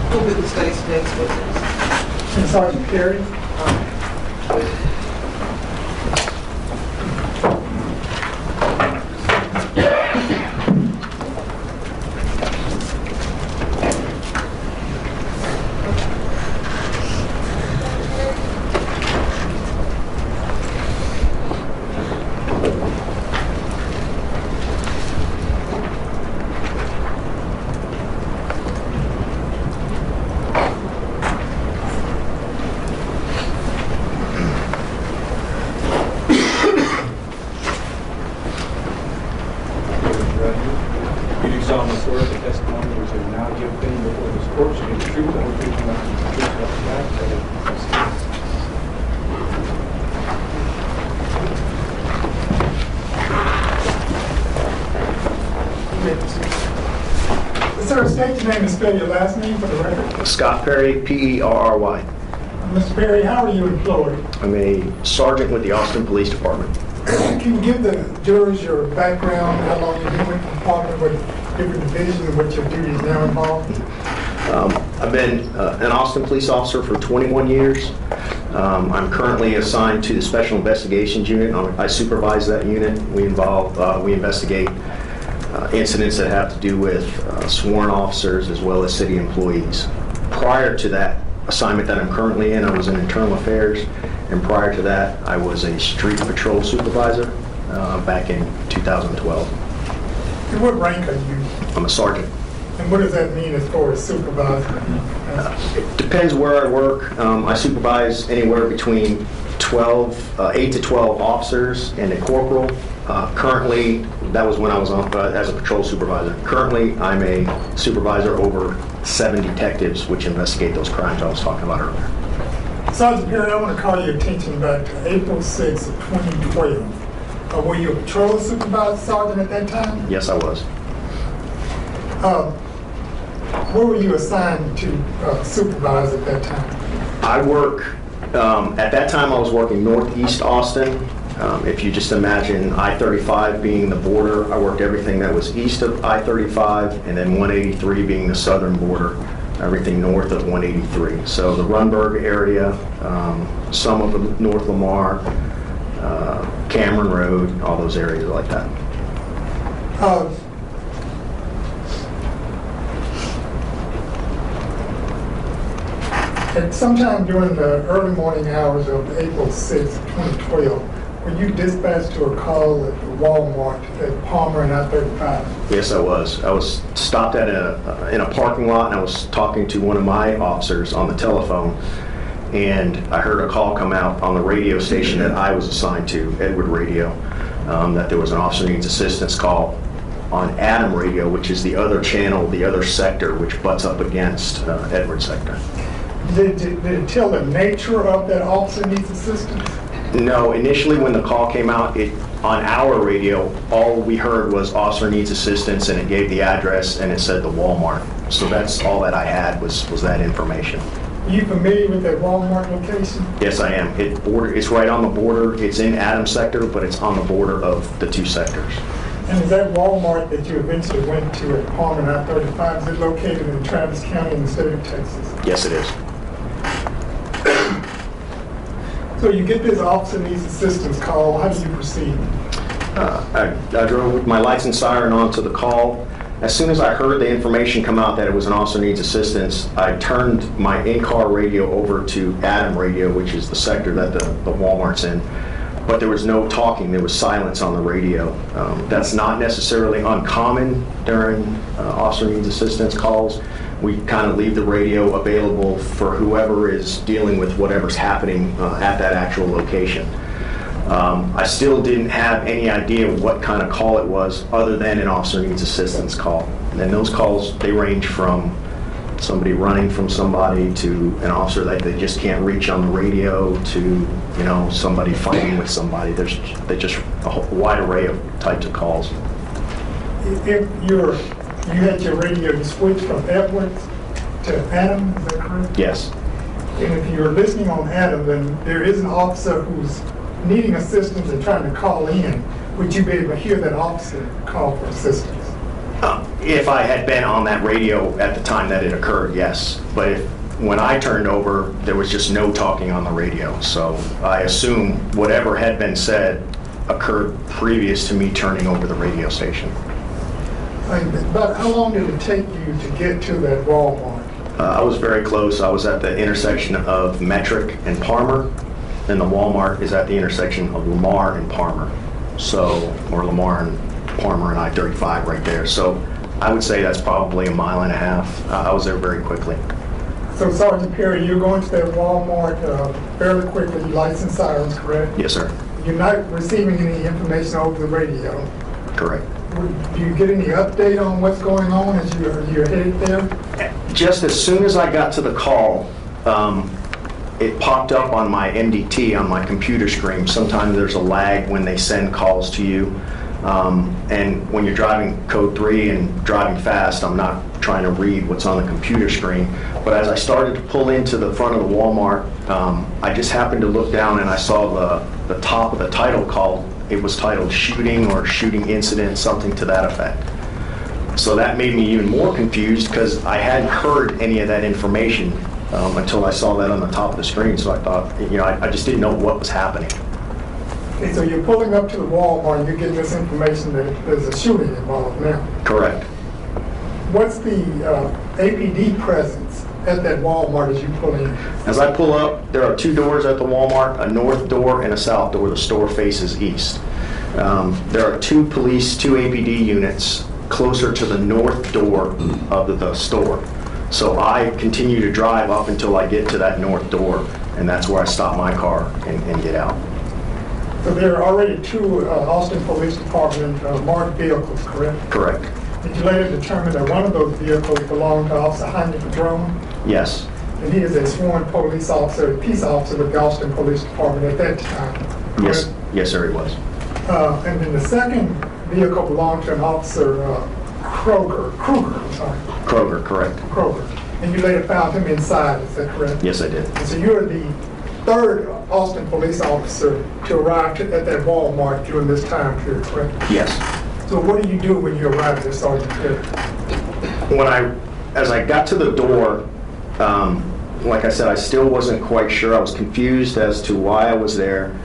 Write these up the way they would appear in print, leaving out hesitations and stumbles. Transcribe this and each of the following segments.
Who will the state's next witness? And Sergeant Perry. Sir, state your name and spell your last name for the record. Scott Perry, P-E-R-R-Y. Mr. Perry, how are you employed? I'm a sergeant with the Austin Police Department. Can you give the jurors your background, how long you've been with the department, what different divisions, and what your duties now involve? I've been an Austin police officer for 21 years. I'm currently assigned to the Special Investigations Unit. I supervise that unit. We investigate incidents that have to do with sworn officers as well as city employees. Prior to that assignment that I'm currently in, I was in internal affairs, and prior to that, I was a street patrol supervisor back in 2012. And what rank are you? I'm a sergeant. And what does that mean as far as supervisor? It depends where I work. I supervise anywhere between 8 to 12 officers and a corporal. Currently, that was when I was on as a patrol supervisor. Currently, I'm a supervisor over 7 detectives which investigate those crimes I was talking about earlier. Sergeant Perry, I want to call your attention back to April 6th of 2012. Were you a patrol supervisor sergeant at that time? Yes, I was. Where were you assigned to supervise at that time? I work, at that time I was working northeast Austin. If you just imagine I-35 being the border, I worked everything that was east of I-35, and then 183 being the southern border, everything north of 183. So the Runberg area, some of the North Lamar, Cameron Road, all those areas like that. At sometime during the early morning hours of April 6th, 2012, were you dispatched to a call at the Walmart at Palmer and I-35? Yes, I was. I was stopped at in a parking lot, and I was talking to one of my officers on the telephone, and I heard a call come out on the radio station that I was assigned to, Edward Radio, that there was an officer needs assistance call on Adam Radio, which is the other channel, the other sector, which butts up against Edward sector. Did it tell the nature of that officer needs assistance? No, initially when the call came out, on our radio, all we heard was officer needs assistance, and it gave the address and it said the Walmart. So that's all that I had was that information. Are you familiar with that Walmart location? Yes, I am. It's right on the border. It's in Adams sector, but it's on the border of the 2 sectors. And is that Walmart that you eventually went to at Palmer and I-35, is it located in Travis County in the state of Texas? Yes, it is. So you get this officer needs assistance call, how do you proceed? I drove with my lights and siren onto the call. as soon as I heard the information come out that it was an officer needs assistance, I turned my in-car radio over to Adam radio, which is the sector that the Walmart's in. But there was no talking, there was silence on the radio. That's not necessarily uncommon during officer needs assistance calls. We kind of leave the radio available for whoever is dealing with whatever's happening at that actual location. I still didn't have any idea what kind of call it was other than an officer needs assistance call. And those calls, they range from somebody running from somebody to an officer that they just can't reach on the radio to, you know, somebody fighting with somebody. There's just a wide array of types of calls. If you had your radio, you switched from Edwards to Adam, is that correct? Yes. And if you're listening on Adam, then there is an officer who's needing assistance and trying to call in, would you be able to hear that officer call for assistance? If I had been on that radio at the time that it occurred, yes. But when I turned over, there was just no talking on the radio. So I assume whatever had been said occurred previous to me turning over the radio station. But how long did it take you to get to that Walmart? I was very close. I was at the intersection of Metric and Palmer, and the Walmart is at the intersection of Lamar and Palmer. Or Lamar and Palmer and I-35 right there. So I would say that's probably a mile and a half. I was there very quickly. So Sergeant Perry, you're going to that Walmart fairly quickly, licensed sirens, correct? Yes, sir. You're not receiving any information over the radio. Correct. Do you get any update on what's going on as you're headed there? Just as soon as I got to the call, it popped up on my MDT, on my computer screen. Sometimes there's a lag when they send calls to you. And when you're driving code 3 and driving fast, I'm not trying to read what's on the computer screen. But as I started to pull into the front of the Walmart, I just happened to look down and I saw the top of the title call. It was titled shooting or shooting incident, something to that effect. So that made me even more confused because I hadn't heard any of that information until I saw that on the top of the screen. So I thought, you know, I just didn't know what was happening. Okay, so you're pulling up to the Walmart and you're getting this information that there's a shooting involved now. Correct. What's the APD presence at that Walmart as you pull in? As I pull up, there are two doors at the Walmart, a north door and a south door. The store faces east. There are two APD units closer to the north door of the store. So I continue to drive up until I get to that north door, and that's where I stop my car and get out. So there are already two Austin Police Department marked vehicles, correct? Correct. Did you later determine that one of those vehicles belonged to Officer Jaime Padron? Yes. And he is a sworn police officer, peace officer with the Austin Police Department at that time, correct? Yes. Yes, sir, he was. And then the second vehicle belonged to an Officer Kruger, I'm sorry. Kroger, correct. Kroger. And you later found him inside, is that correct? Yes, I did. And so you're the third Austin police officer to arrive at that Walmart during this time period, correct? Yes. So what do you do when you arrive at Sergeant Perry? As I got to the door, like I said, I still wasn't quite sure. I was confused as to why I was there.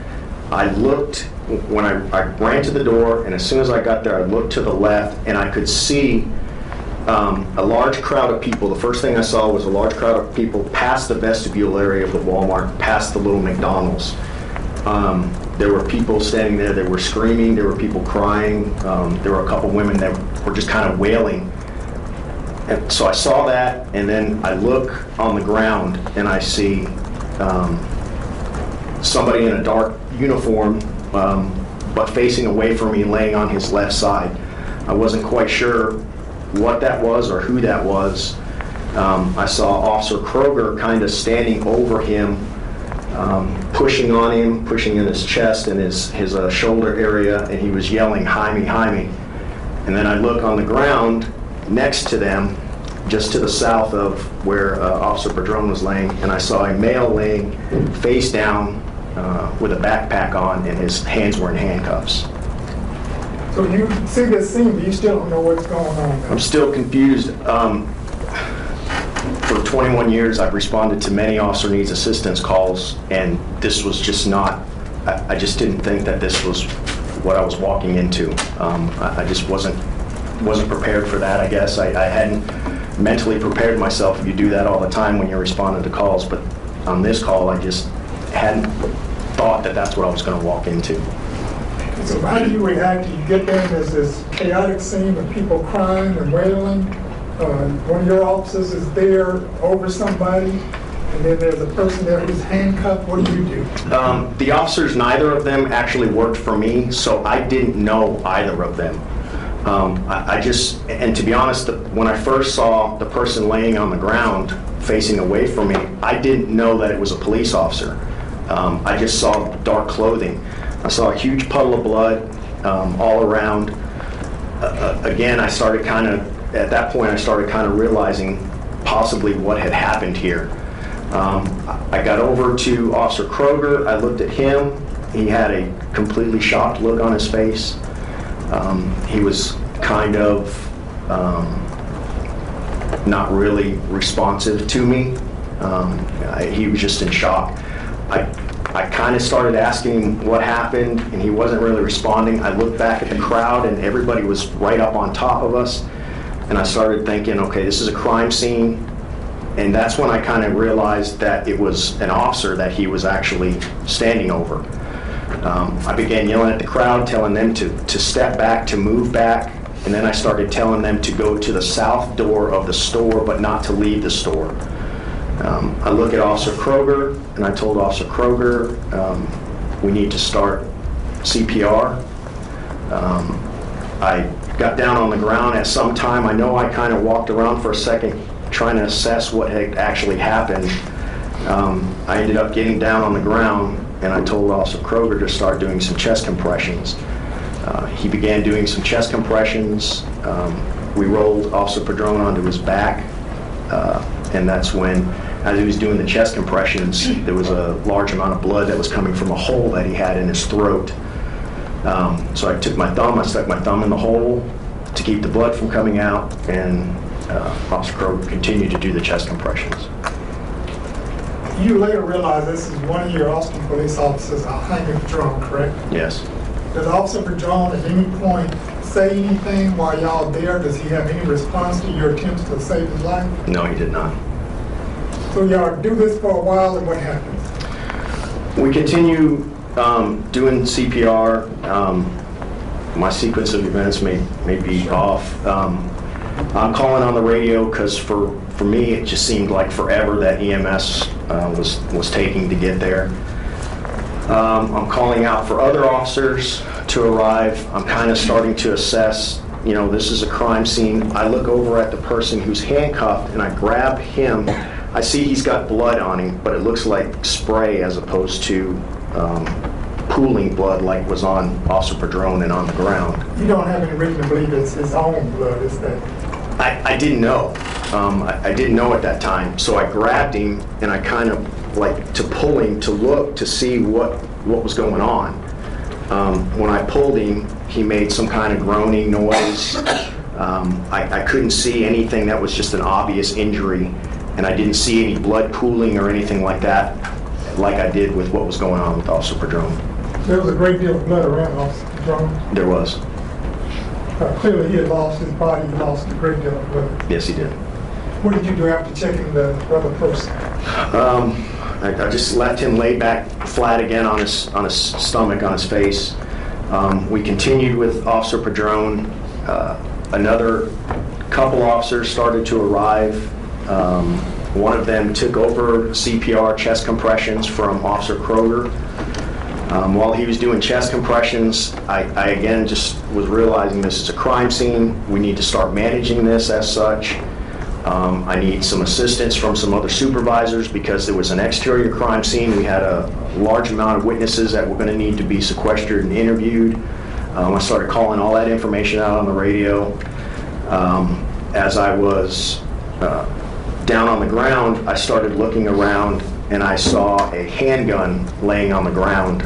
I looked, when I ran to the door, and as soon as I got there, I looked to the left, and I could see a large crowd of people. The first thing I saw was a large crowd of people past the vestibule area of the Walmart, past the little McDonald's. There were people standing there that were screaming. There were people crying. There were a couple women that were just kind of wailing. And so I saw that, and then I look on the ground, and I see somebody in a dark uniform, but facing away from me, laying on his left side. I wasn't quite sure what that was or who that was. I saw Officer Kroger kind of standing over him, pushing on him, pushing in his chest and his shoulder area, and he was yelling, "Jaime, Jaime." And then I look on the ground next to them, just to the south of where Officer Padron was laying, and I saw a male laying face down with a backpack on, and his hands were in handcuffs. So you see this scene, but you still don't know what's going on. I'm still confused. For 21 years, I've responded to many officer needs assistance calls, and this was just not, I just didn't think that this was what I was walking into. I just wasn't wasn't prepared for that, I guess. I hadn't mentally prepared myself. You do that all the time when you're responding to calls, but on this call, I just hadn't thought that that's what I was going to walk into. So how do you react? Do you get there and there's this chaotic scene of people crying and wailing? One of your officers is there over somebody, and then there's a person there who's handcuffed. What do you do? The officers, neither of them actually worked for me, so I didn't know either of them. I just, and to be honest, when I first saw the person laying on the ground facing away from me, I didn't know that it was a police officer. I just saw dark clothing. I saw a huge puddle of blood all around. Again, I started kind of, at that point, I started kind of realizing possibly what had happened here. I got over to Officer Kroger. I looked at him. He had a completely shocked look on his face. He was kind of not really responsive to me. He was just in shock. I kind of started asking him what happened, and he wasn't really responding. I looked back at the crowd, and everybody was right up on top of us. And I started thinking, okay, this is a crime scene. And that's when I kind of realized that it was an officer that he was actually standing over. I began yelling at the crowd, telling them to step back, to move back. And then I started telling them to go to the south door of the store, but not to leave the store. I look at Officer Kroger, and I told Officer Kroger, we need to start CPR. I got down on the ground at some time. I know I kind of walked around for a second trying to assess what had actually happened. I ended up getting down on the ground, and I told Officer Kroger to start doing some chest compressions. He began doing some chest compressions. We rolled Officer Padron onto his back, and that's when, as he was doing the chest compressions, there was a large amount of blood that was coming from a hole that he had in his throat. So I took my thumb, I stuck my thumb in the hole to keep the blood from coming out, and Officer Kroger continued to do the chest compressions. You later realized this is one of your Austin police officers, Jaime Padron, correct? Yes. Does Officer Padron at any point say anything while y'all there? Does he have any response to your attempts to save his life? No, he did not. So y'all do this for a while, and what happens? We continue doing CPR. My sequence of events may be off. I'm calling on the radio because for me it just seemed like forever that EMS was taking to get there. I'm calling out for other officers to arrive. I'm kind of starting to assess, this is a crime scene. I look over at the person who's handcuffed and I grab him. I see he's got blood on him, but it looks like spray as opposed to pooling blood like was on Officer Padron and on the ground. You don't have any reason to believe it's his own blood, is that? I didn't know. I didn't know at that time. So I grabbed him and I kind of like to pull him to look to see what was going on. When I pulled him, he made some kind of groaning noise. I couldn't see anything that was just an obvious injury, and I didn't see any blood pooling or anything like that, like I did with what was going on with Officer Padron. There was a great deal of blood around Officer Padron. There was. Clearly he had lost his body, he lost a great deal of blood. Yes, he did. What did you do after checking the other person? I just left him laid back flat again on his stomach, on his face. We continued with Officer Padron. Another couple officers started to arrive. One of them took over CPR chest compressions from Officer Kroger. While he was doing chest compressions, I again just was realizing this is a crime scene. We need to start managing this as such. I need some assistance from some other supervisors because there was an exterior crime scene. We had a large amount of witnesses that were going to need to be sequestered and interviewed. I started calling all that information out on the radio. As I was down on the ground, I started looking around and I saw a handgun laying on the ground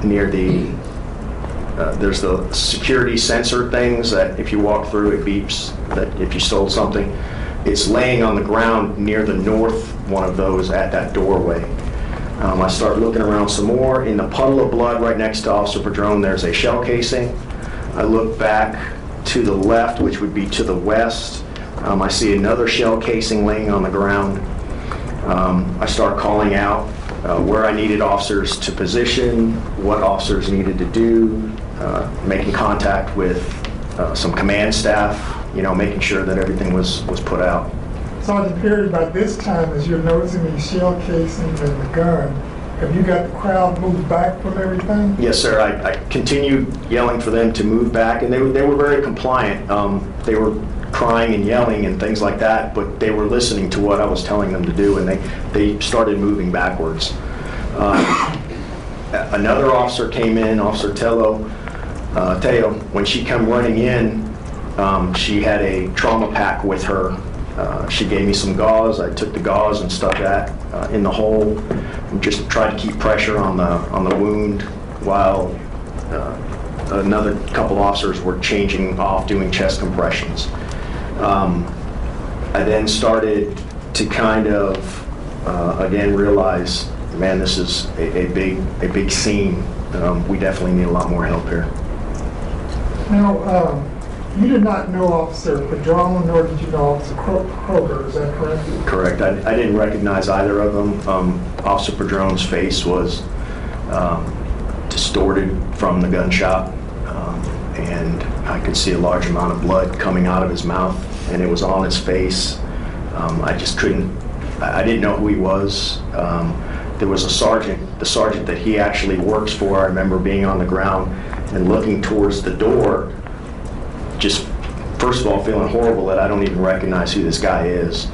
near there's the security sensor things that if you walk through it beeps that if you stole something. It's laying on the ground near the north one of those at that doorway. I start looking around some more. In the puddle of blood right next to Officer Padron, there's a shell casing. I look back to the left, which would be to the west. I see another shell casing laying on the ground. I start calling out where I needed officers to position, what officers needed to do, making contact with some command staff, making sure that everything was put out. Sergeant Perry, by this time, as you're noticing these shell casings and the gun, have you got the crowd moved back from everything? Yes, sir. I continued yelling for them to move back, and they were very compliant. They were crying and yelling and things like that, but they were listening to what I was telling them to do, and they started moving backwards. Another officer came in, Officer Teo. When she came running in, she had a trauma pack with her. She gave me some gauze. I took the gauze and stuck that in the hole, and just tried to keep pressure on the wound while another couple officers were changing off, doing chest compressions. I then started to kind of again realize, man, this is a big scene. We definitely need a lot more help here. Now, you did not know Officer Padron, nor did you know Officer Kroger, is that correct? Correct. I didn't recognize either of them. Officer Padron's face was distorted from the gunshot, and I could see a large amount of blood coming out of his mouth, and it was on his face. I just couldn't, I didn't know who he was. There was a sergeant, the sergeant that he actually works for. I remember being on the ground and looking towards the door, just first of all feeling horrible that I don't even recognize who this guy is.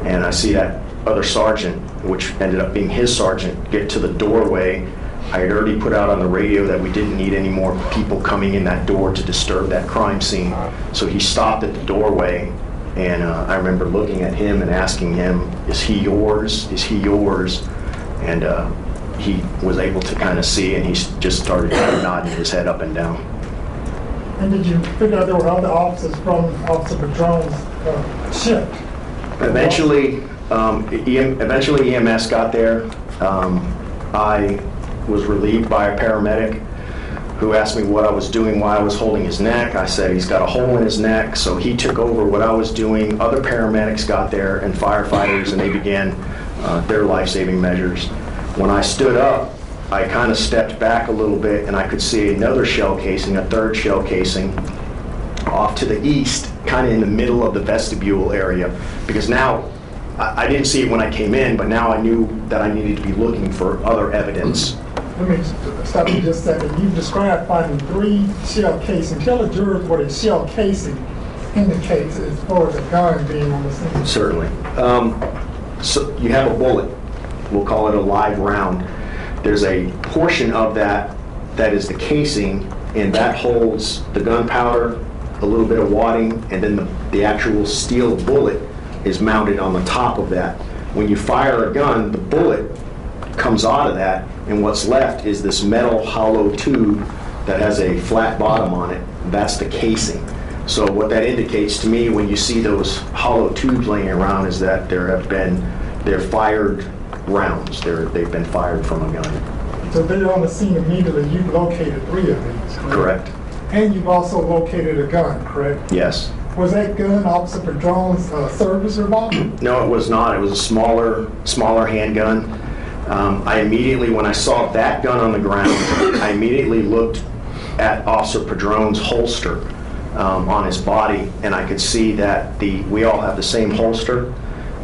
And I see that other sergeant, which ended up being his sergeant, get to the doorway. I had already put out on the radio that we didn't need any more people coming in that door to disturb that crime scene. So he stopped at the doorway, and I remember looking at him and asking him, is he yours? Is he yours? And he was able to kind of see, and he just started kind of nodding his head up and down. And did you figure out there were other officers from Officer Padron's shift? Eventually EMS got there. I was relieved by a paramedic who asked me what I was doing, why I was holding his neck. I said he's got a hole in his neck, so he took over what I was doing. Other paramedics got there and firefighters, and they began their life-saving measures. When I stood up, I kind of stepped back a little bit, and I could see another shell casing, a third shell casing, off to the east, kind of in the middle of the vestibule area, because now I didn't see it when I came in, but now I knew that I needed to be looking for other evidence. Let me stop you just a second. You've described finding 3 shell casings. Tell the jurors what a shell casing indicates as far as a gun being on the scene. Certainly. So you have a bullet. We'll call it a live round. There's a portion of that is the casing, and that holds the gunpowder, a little bit of wadding, and then the actual steel bullet is mounted on the top of that. When you fire a gun, the bullet comes out of that, and what's left is this metal hollow tube that has a flat bottom on it. That's the casing. So what that indicates to me when you see those hollow tubes laying around is that they're fired rounds. They've been fired from a gun. So they're on the scene immediately. You've located 3 of these, Correct. And you've also located a gun, correct? Yes. Was that gun Officer Padron's service revolver? No, it was not. It was a smaller handgun. I immediately, when I saw that gun on the ground, I immediately looked at Officer Padron's holster on his body, and I could see that we all have the same holster,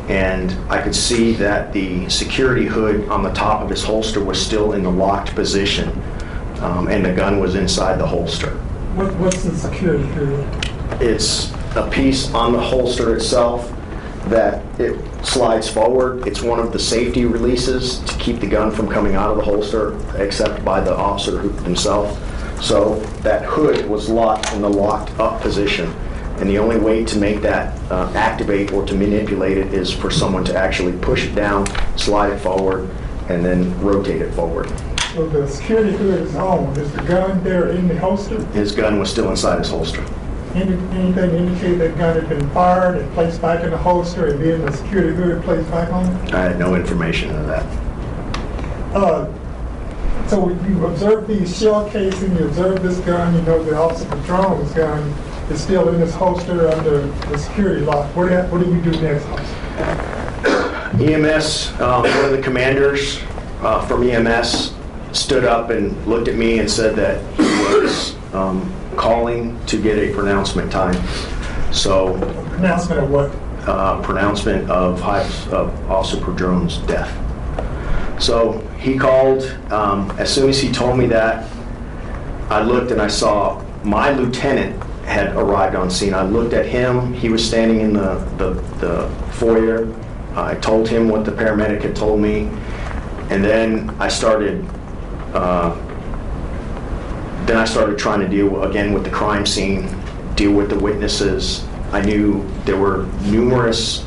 and I could see that the security hood on the top of his holster was still in the locked position, and the gun was inside the holster. What's the security hood? It's a piece on the holster itself that it slides forward. It's one of the safety releases to keep the gun from coming out of the holster, except by the officer himself. So that hood was locked in the locked up position. And the only way to make that activate or to manipulate it is for someone to actually push it down, slide it forward, and then rotate it forward. So the security hood is on. Is the gun there in the holster? His gun was still inside his holster. Anything indicate that gun had been fired and placed back in the holster and then the security hood placed back on? I had no information of that. So you observed these shell casing, you observed this gun, you know the Officer Padron's gun. is still in his holster under the security lock. What do you do next, officer? EMS, one of the commanders from EMS stood up and looked at me and said that he was calling to get a pronouncement time. So, Pronouncement of what? Pronouncement of Officer Padrone's death. So he called. As soon as he told me that, I looked and I saw my lieutenant had arrived on scene. I looked at him. He was standing in the foyer. I told him what the paramedic had told me, and then I started trying to deal again with the crime scene, deal with the witnesses. I knew there were numerous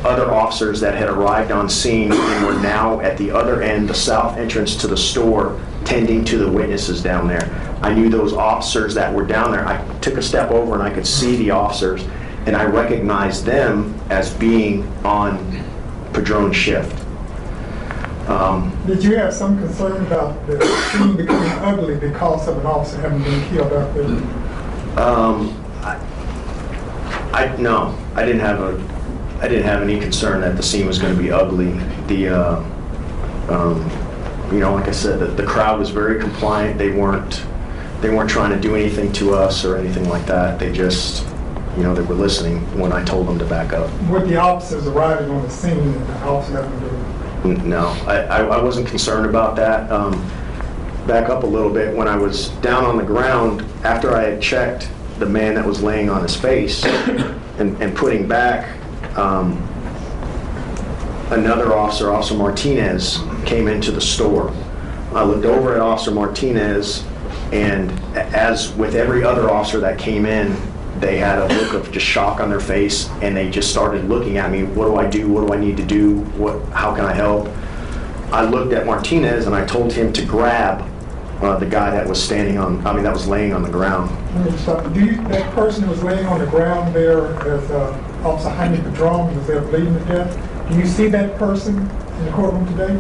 other officers that had arrived on scene and were now at the other end, the south entrance to the store, tending to the witnesses down there. I knew those officers that were down there. I took a step over and I could see the officers, and I recognized them as being on Padrone's shift. Did you have some concern about the scene becoming ugly because of an officer having been killed out there? No, I didn't have any concern that the scene was going to be ugly. Like I said, the crowd was very compliant. They weren't trying to do anything to us or anything like that. They just, they were listening when I told them to back up. With the officers arriving on the scene and the officer having to... No, I wasn't concerned about that. Back up a little bit. When I was down on the ground, after I had checked the man that was laying on his face and putting back, another officer, Officer Martinez, came into the store. I looked over at Officer Martinez, and as with every other officer that came in, they had a look of just shock on their face, and they just started looking at me. What do I do? What do I need to do? How can I help? I looked at Martinez and I told him to grab the guy that was laying on the ground. That person who was laying on the ground there as Officer Jaime Padrone was there bleeding to death, do you see that person in the courtroom today?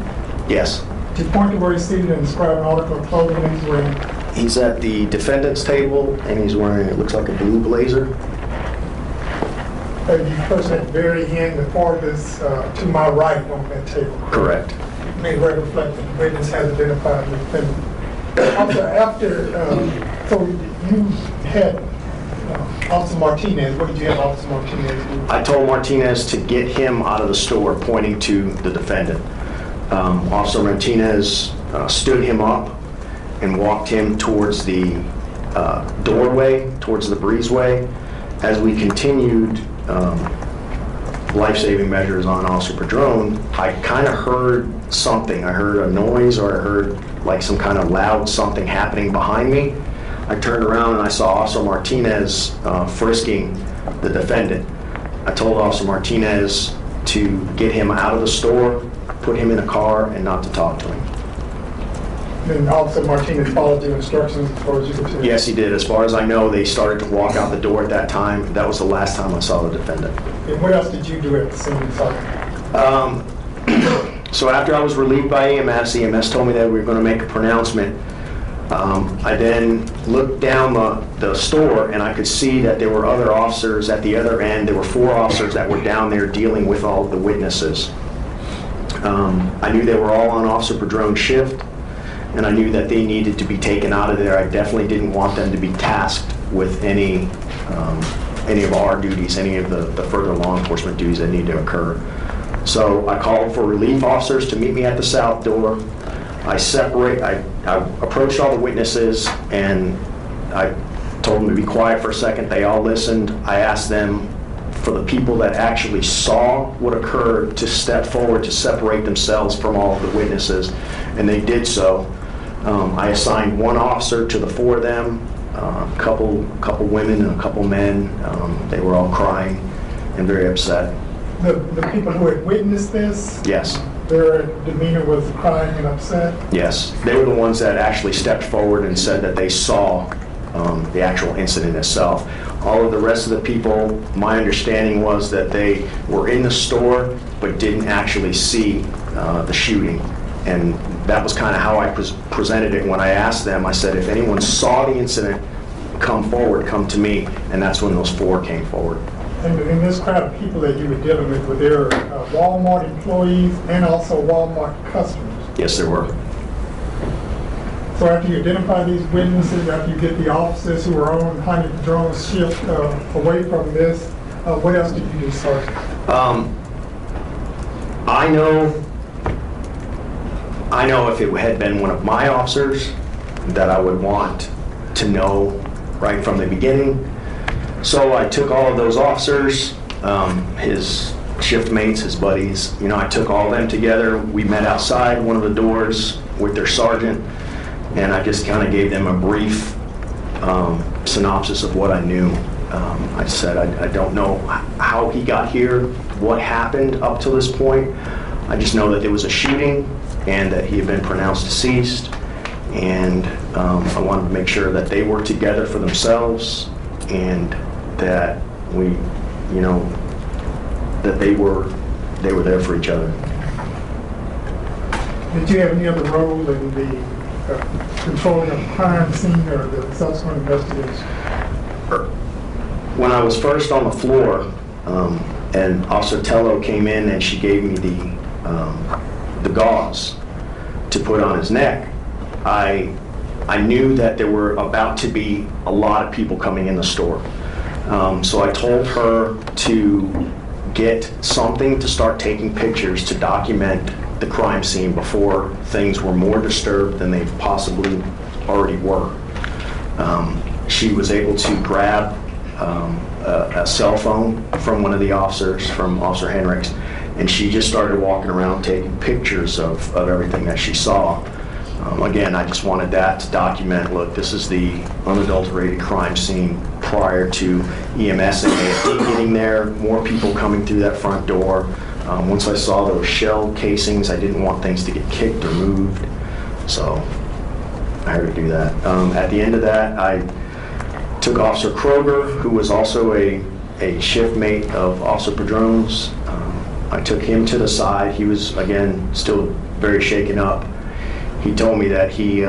Yes. Did you point to where he's seated and describe an article of clothing that he's wearing? He's at the defendant's table, and he's wearing, it looks like a blue blazer. The person at the very end, the part is to my right on that table. Correct. May reflect that the witness has identified the defendant. Also, so you had Officer Martinez. What did you have Officer Martinez do? I told Martinez to get him out of the store, pointing to the defendant. Officer Martinez stood him up and walked him towards the doorway, towards the breezeway. As we continued life-saving measures on Officer Padrone, I kind of heard something. I heard a noise, or I heard like some kind of loud something happening behind me. I turned around and I saw Officer Martinez frisking the defendant. I told Officer Martinez to get him out of the store, put him in a car, and not to talk to him. And Officer Martinez followed your instructions as far as you could tell? Yes, he did. As far as I know, they started to walk out the door at that time. That was the last time I saw the defendant. And what else did you do at the scene, Sergeant? So after I was relieved by EMS told me that we were going to make a pronouncement. I then looked down the store, and I could see that there were other officers at the other end. There were 4 officers that were down there dealing with all of the witnesses. I knew they were all on Officer Padrone's shift, and I knew that they needed to be taken out of there. I definitely didn't want them to be tasked with any of our duties, any of the further law enforcement duties that need to occur. So I called for relief officers to meet me at the south door. I approached all the witnesses, and I told them to be quiet for a second. They all listened. I asked them, for the people that actually saw what occurred, to step forward to separate themselves from all of the witnesses, and they did so. I assigned 1 officer to the 4 of them, a couple women and a couple men. They were all crying and very upset. The people who had witnessed this? Yes. Their demeanor was crying and upset? Yes. They were the ones that actually stepped forward and said that they saw the actual incident itself. All of the rest of the people, my understanding was that they were in the store but didn't actually see the shooting. And that was kind of how I presented it when I asked them. I said, if anyone saw the incident, come forward, come to me, and that's when those 4 came forward. And in this crowd of people that you were dealing with, were there Walmart employees and also Walmart customers? Yes, there were. So after you identify these witnesses, after you get the officers who are on Honey Padron's shift away from this, what else did you do, Sergeant? I know if it had been one of my officers that I would want to know right from the beginning. So I took all of those officers, his shift mates, his buddies, I took all of them together. We met outside one of the doors with their sergeant, and I just kind of gave them a brief synopsis of what I knew. I said, I don't know how he got here, what happened up to this point. I just know that there was a shooting and that he had been pronounced deceased, and I wanted to make sure that they were together for themselves and that that they were there for each other. Did you have any other role in the controlling of the crime scene or the subsequent investigation? When I was first on the floor, and Officer Tello came in and she gave me the gauze to put on his neck, I knew that there were about to be a lot of people coming in the store. So I told her to get something to start taking pictures to document the crime scene before things were more disturbed than they possibly already were. She was able to grab a cell phone from one of the officers, from Officer Henricks, and she just started walking around taking pictures of everything that she saw. Again, I just wanted that to document, look, this is the unadulterated crime scene prior to EMS and AFD getting there, more people coming through that front door. Once I saw those shell casings, I didn't want things to get kicked or moved, so I had to do that. At the end of that, I took Officer Kroger, who was also a shift mate of Officer Padron's. I took him to the side. He was, again, still very shaken up. He told me that he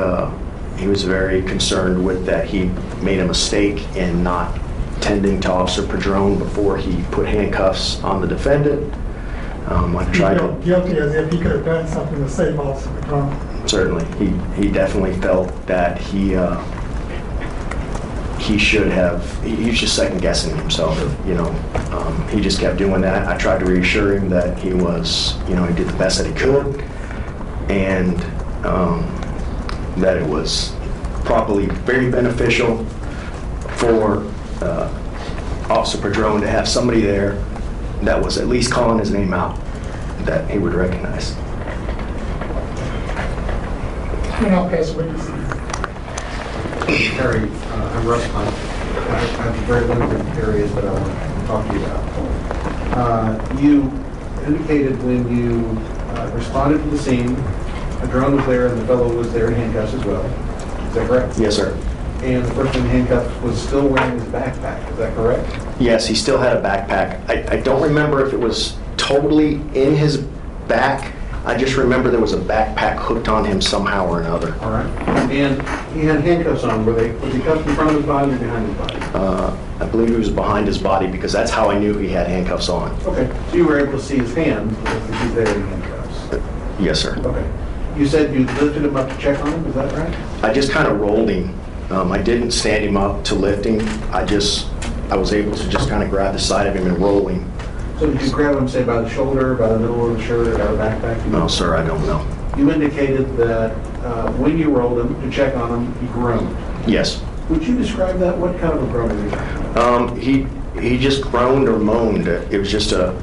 was very concerned with that he made a mistake in not tending to Officer Padron before he put handcuffs on the defendant. I tried to... Guilty as if he could have done something to save Officer Padron. Certainly. He definitely felt that he should have, he was just second guessing himself, he just kept doing that. I tried to reassure him that he was, he did the best that he could, and that it was probably very beneficial for Officer Padron to have somebody there that was at least calling his name out, that he would recognize. And I'll pass witnesses. Harry, I'm Russ Hunt. I have very limited areas that I want to talk to you about. You indicated when you responded to the scene, a drone was there and the fellow was there in handcuffs as well. Is that correct? Yes, sir. And the person in handcuffs was still wearing his backpack. Is that correct? Yes, he still had a backpack. I don't remember if it was totally in his back. I just remember there was a backpack hooked on him somehow or another. All right. And he had handcuffs on. Was he cuffed in front of his body or behind his body? I believe he was behind his body because that's how I knew he had handcuffs on. Okay. So you were able to see his hands because he's there in handcuffs? Yes, sir. Okay. You said you lifted him up to check on him. Is that right? I just kind of rolled him. I didn't stand him up to lift him. I was able to just kind of grab the side of him and roll him. So did you grab him, say, by the shoulder, by the middle of the shirt, or by the backpack? No, sir, I don't know. You indicated that when you rolled him to check on him, he groaned. Yes. Would you describe that? What kind of a groan are you talking about? He just groaned or moaned. It was just a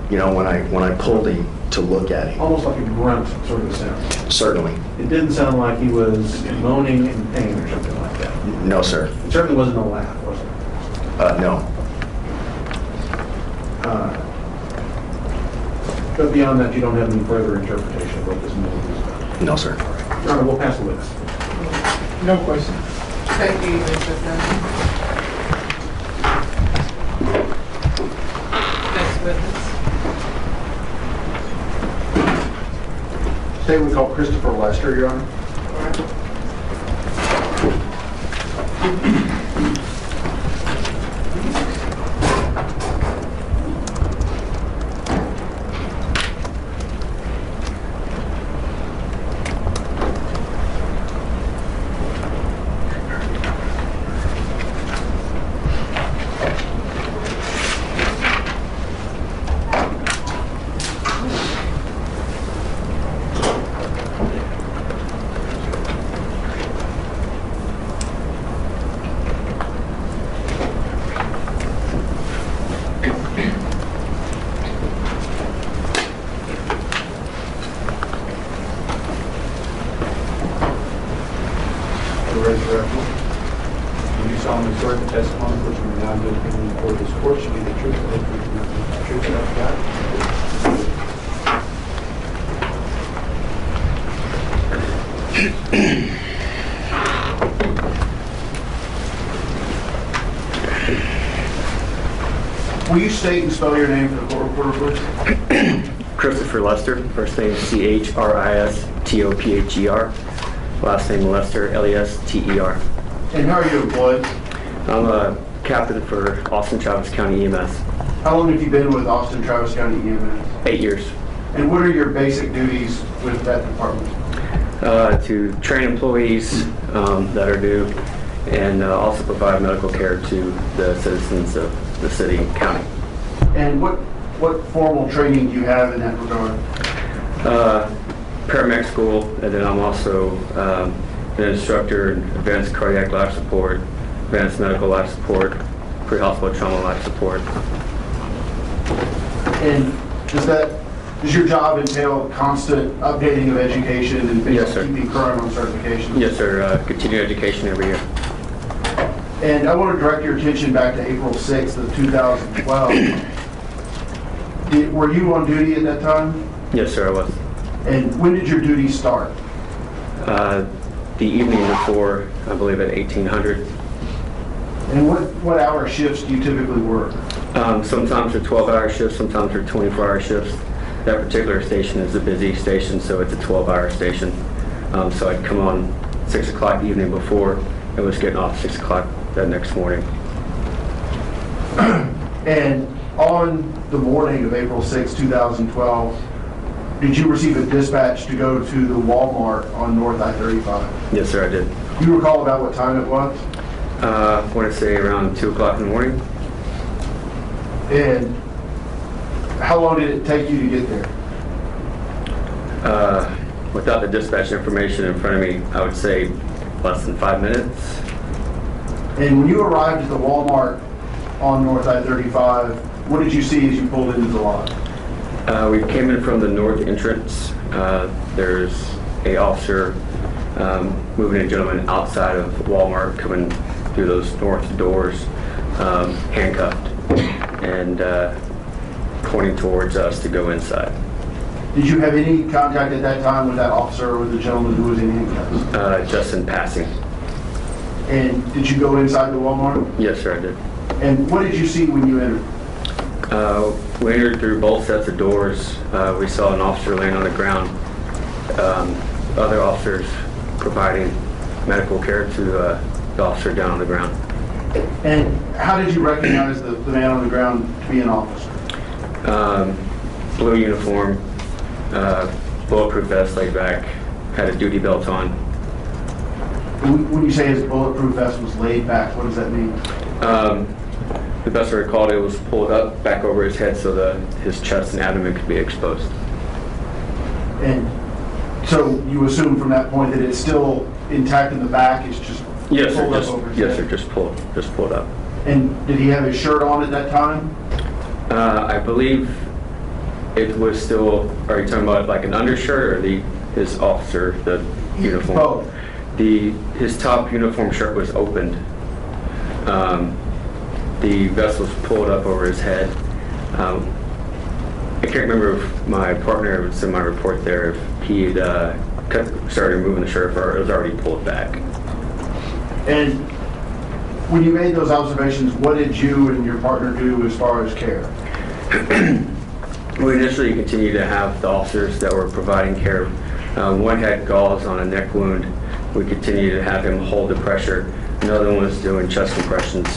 when I pulled him to look at him. Almost like a grunt sort of sound. Certainly. It didn't sound like he was moaning in pain or something like that. No, sir. It certainly wasn't a laugh, was it? No. But beyond that, you don't have any further interpretation of what this movie is about? No, sir. Your Honor, we'll pass the witness. No question. Thank you, Mr. Defendant. Next witness. Today we call Christopher Lester, Your Honor. Raise your right hand. Do you solemnly swear the testimony which you are now giving before this court should be the truth, the whole truth, and nothing but the truth, so help you God? Will you state and spell your name for the court reporter, please? Christopher Lester, first name Christopher, last name Lester, Lester. And how are you employed? I'm a captain for Austin Travis County EMS. How long have you been with Austin Travis County EMS? 8 years. And what are your basic duties with that department? To train employees that are new and also provide medical care to the citizens of the city and county. And what formal training do you have in that regard? Paramedic school, and then I'm also an instructor in advanced cardiac life support, advanced medical life support, pre-hospital trauma life support. And does your job entail constant updating of education and Yes, sir. keeping current on certifications? Yes, sir. Continuing education every year. And I want to direct your attention back to April 6th of 2012. Were you on duty at that time? Yes, sir, I was. And when did your duty start? The evening before, I believe at 1800. And what hour shifts do you typically work? Sometimes they're 12-hour shifts, sometimes they're 24-hour shifts. That particular station is a busy station, so it's a 12-hour station. So I'd come on 6 o'clock the evening before, and was getting off 6 o'clock that next morning. And on the morning of April 6, 2012, did you receive a dispatch to go to the Walmart on North I-35? Yes, sir, I did. Do you recall about what time it was? I want to say around 2 o'clock in the morning. And how long did it take you to get there? Without the dispatch information in front of me, I would say less than 5 minutes. And when you arrived at the Walmart on North I-35, what did you see as you pulled into the lot? We came in from the north entrance. There's a officer moving a gentleman outside of Walmart, coming through those north doors, handcuffed and pointing towards us to go inside. Did you have any contact at that time with that officer or with the gentleman who was in handcuffs? Just in passing. And did you go inside the Walmart? Yes, sir, I did. And what did you see when you entered? We entered through both sets of doors. We saw an officer laying on the ground. Other officers providing medical care to the officer down on the ground. And how did you recognize the man on the ground to be an officer? Blue uniform, bulletproof vest laid back, had a duty belt on. When you say his bulletproof vest was laid back, what does that mean? The best I recalled, it was pulled up back over his head so that his chest and abdomen could be exposed. And so you assume from that point that it's still intact in the back, it's just Yes, sir. pulled up over his Yes, head? sir. Just pulled up. And did he have his shirt on at that time? I believe it was still. Are you talking about like an undershirt or his officer, the uniform? Both. His top uniform shirt was opened. The vest was pulled up over his head. I can't remember if my partner was in my report there if he had started removing the shirt or it was already pulled back. And when you made those observations, what did you and your partner do as far as care? We initially continued to have the officers that were providing care. One had gauze on a neck wound. We continued to have him hold the pressure Another one was doing chest compressions.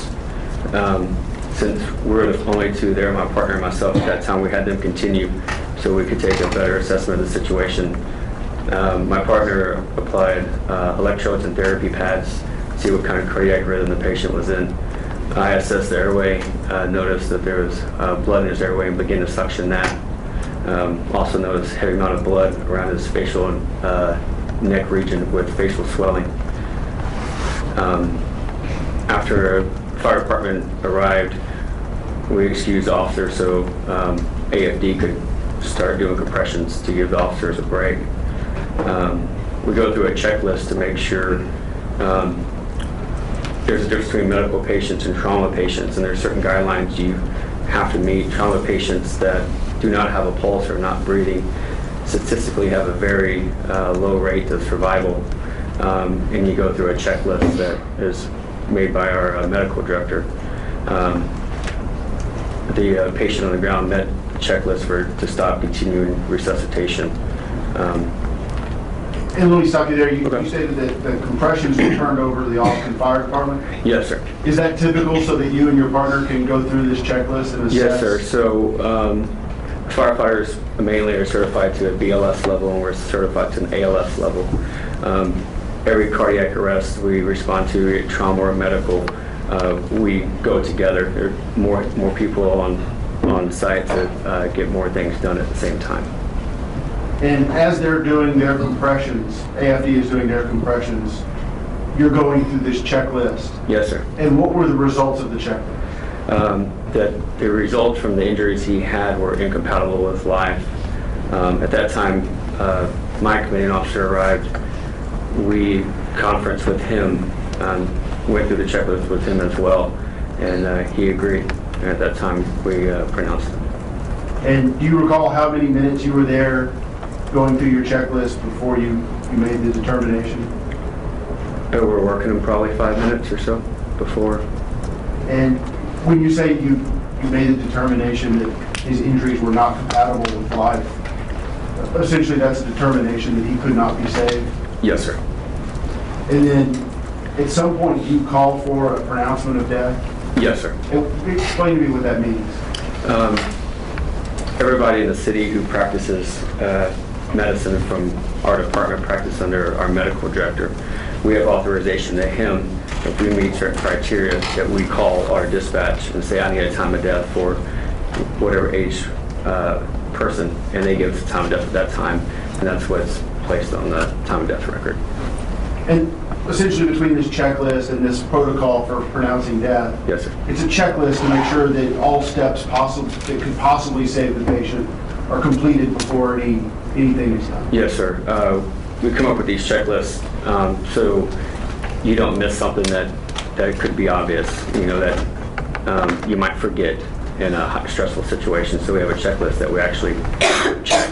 Since we were the only two there, my partner and myself, at that time we had them continue so we could take a better assessment of the situation. My partner applied electrodes and therapy pads, see what kind of cardiac rhythm the patient was in. I assessed the airway, noticed that there was blood in his airway and began to suction that. Also noticed a heavy amount of blood around his facial and neck region with facial swelling. After fire department arrived, we excused the officer so AFD could start doing compressions to give the officers a break. We go through a checklist to make sure there's a difference between medical patients and trauma patients, and there's certain guidelines you have to meet. Trauma patients that do not have a pulse or not breathing statistically have a very low rate of survival, and you go through a checklist that is made by our medical director. The patient on the ground met the checklist to stop continuing resuscitation. And let me stop you there. You Okay. stated that the compressions were turned over to the Austin Fire Department. Yes, sir. Is that typical so that you and your partner can go through this checklist and assess? Yes, sir. So firefighters mainly are certified to a BLS level, and we're certified to an ALS level. Every cardiac arrest we respond to, trauma or medical, we go together. There are more people on site to get more things done at the same time. And as they're doing their compressions, AFD is doing their compressions, you're going through this checklist. Yes, sir. And what were the results of the checklist? That the results from the injuries he had were incompatible with life. At that time, my commanding officer arrived. We conferenced with him, went through the checklist with him as well, and he agreed. And at that time, we pronounced it. And do you recall how many minutes you were there going through your checklist before you made the determination? We were working him probably 5 minutes or so before. And when you say you made the determination that his injuries were not compatible with life, essentially that's a determination that he could not be saved? Yes, sir. And then at some point you called for a pronouncement of death? Yes, sir. And explain to me what that means. Everybody in the city who practices medicine from our department practice under our medical director. We have authorization to him, if we meet certain criteria, that we call our dispatch and say, I need a time of death for whatever age person, and they give us the time of death at that time, and that's what's placed on the time of death record. And essentially between this checklist and this protocol for pronouncing death, Yes, sir. it's a checklist to make sure that all steps that could possibly save the patient are completed before anything is done. Yes, sir. We come up with these checklists so you don't miss something that could be obvious, that you might forget in a stressful situation. So we have a checklist that we actually check.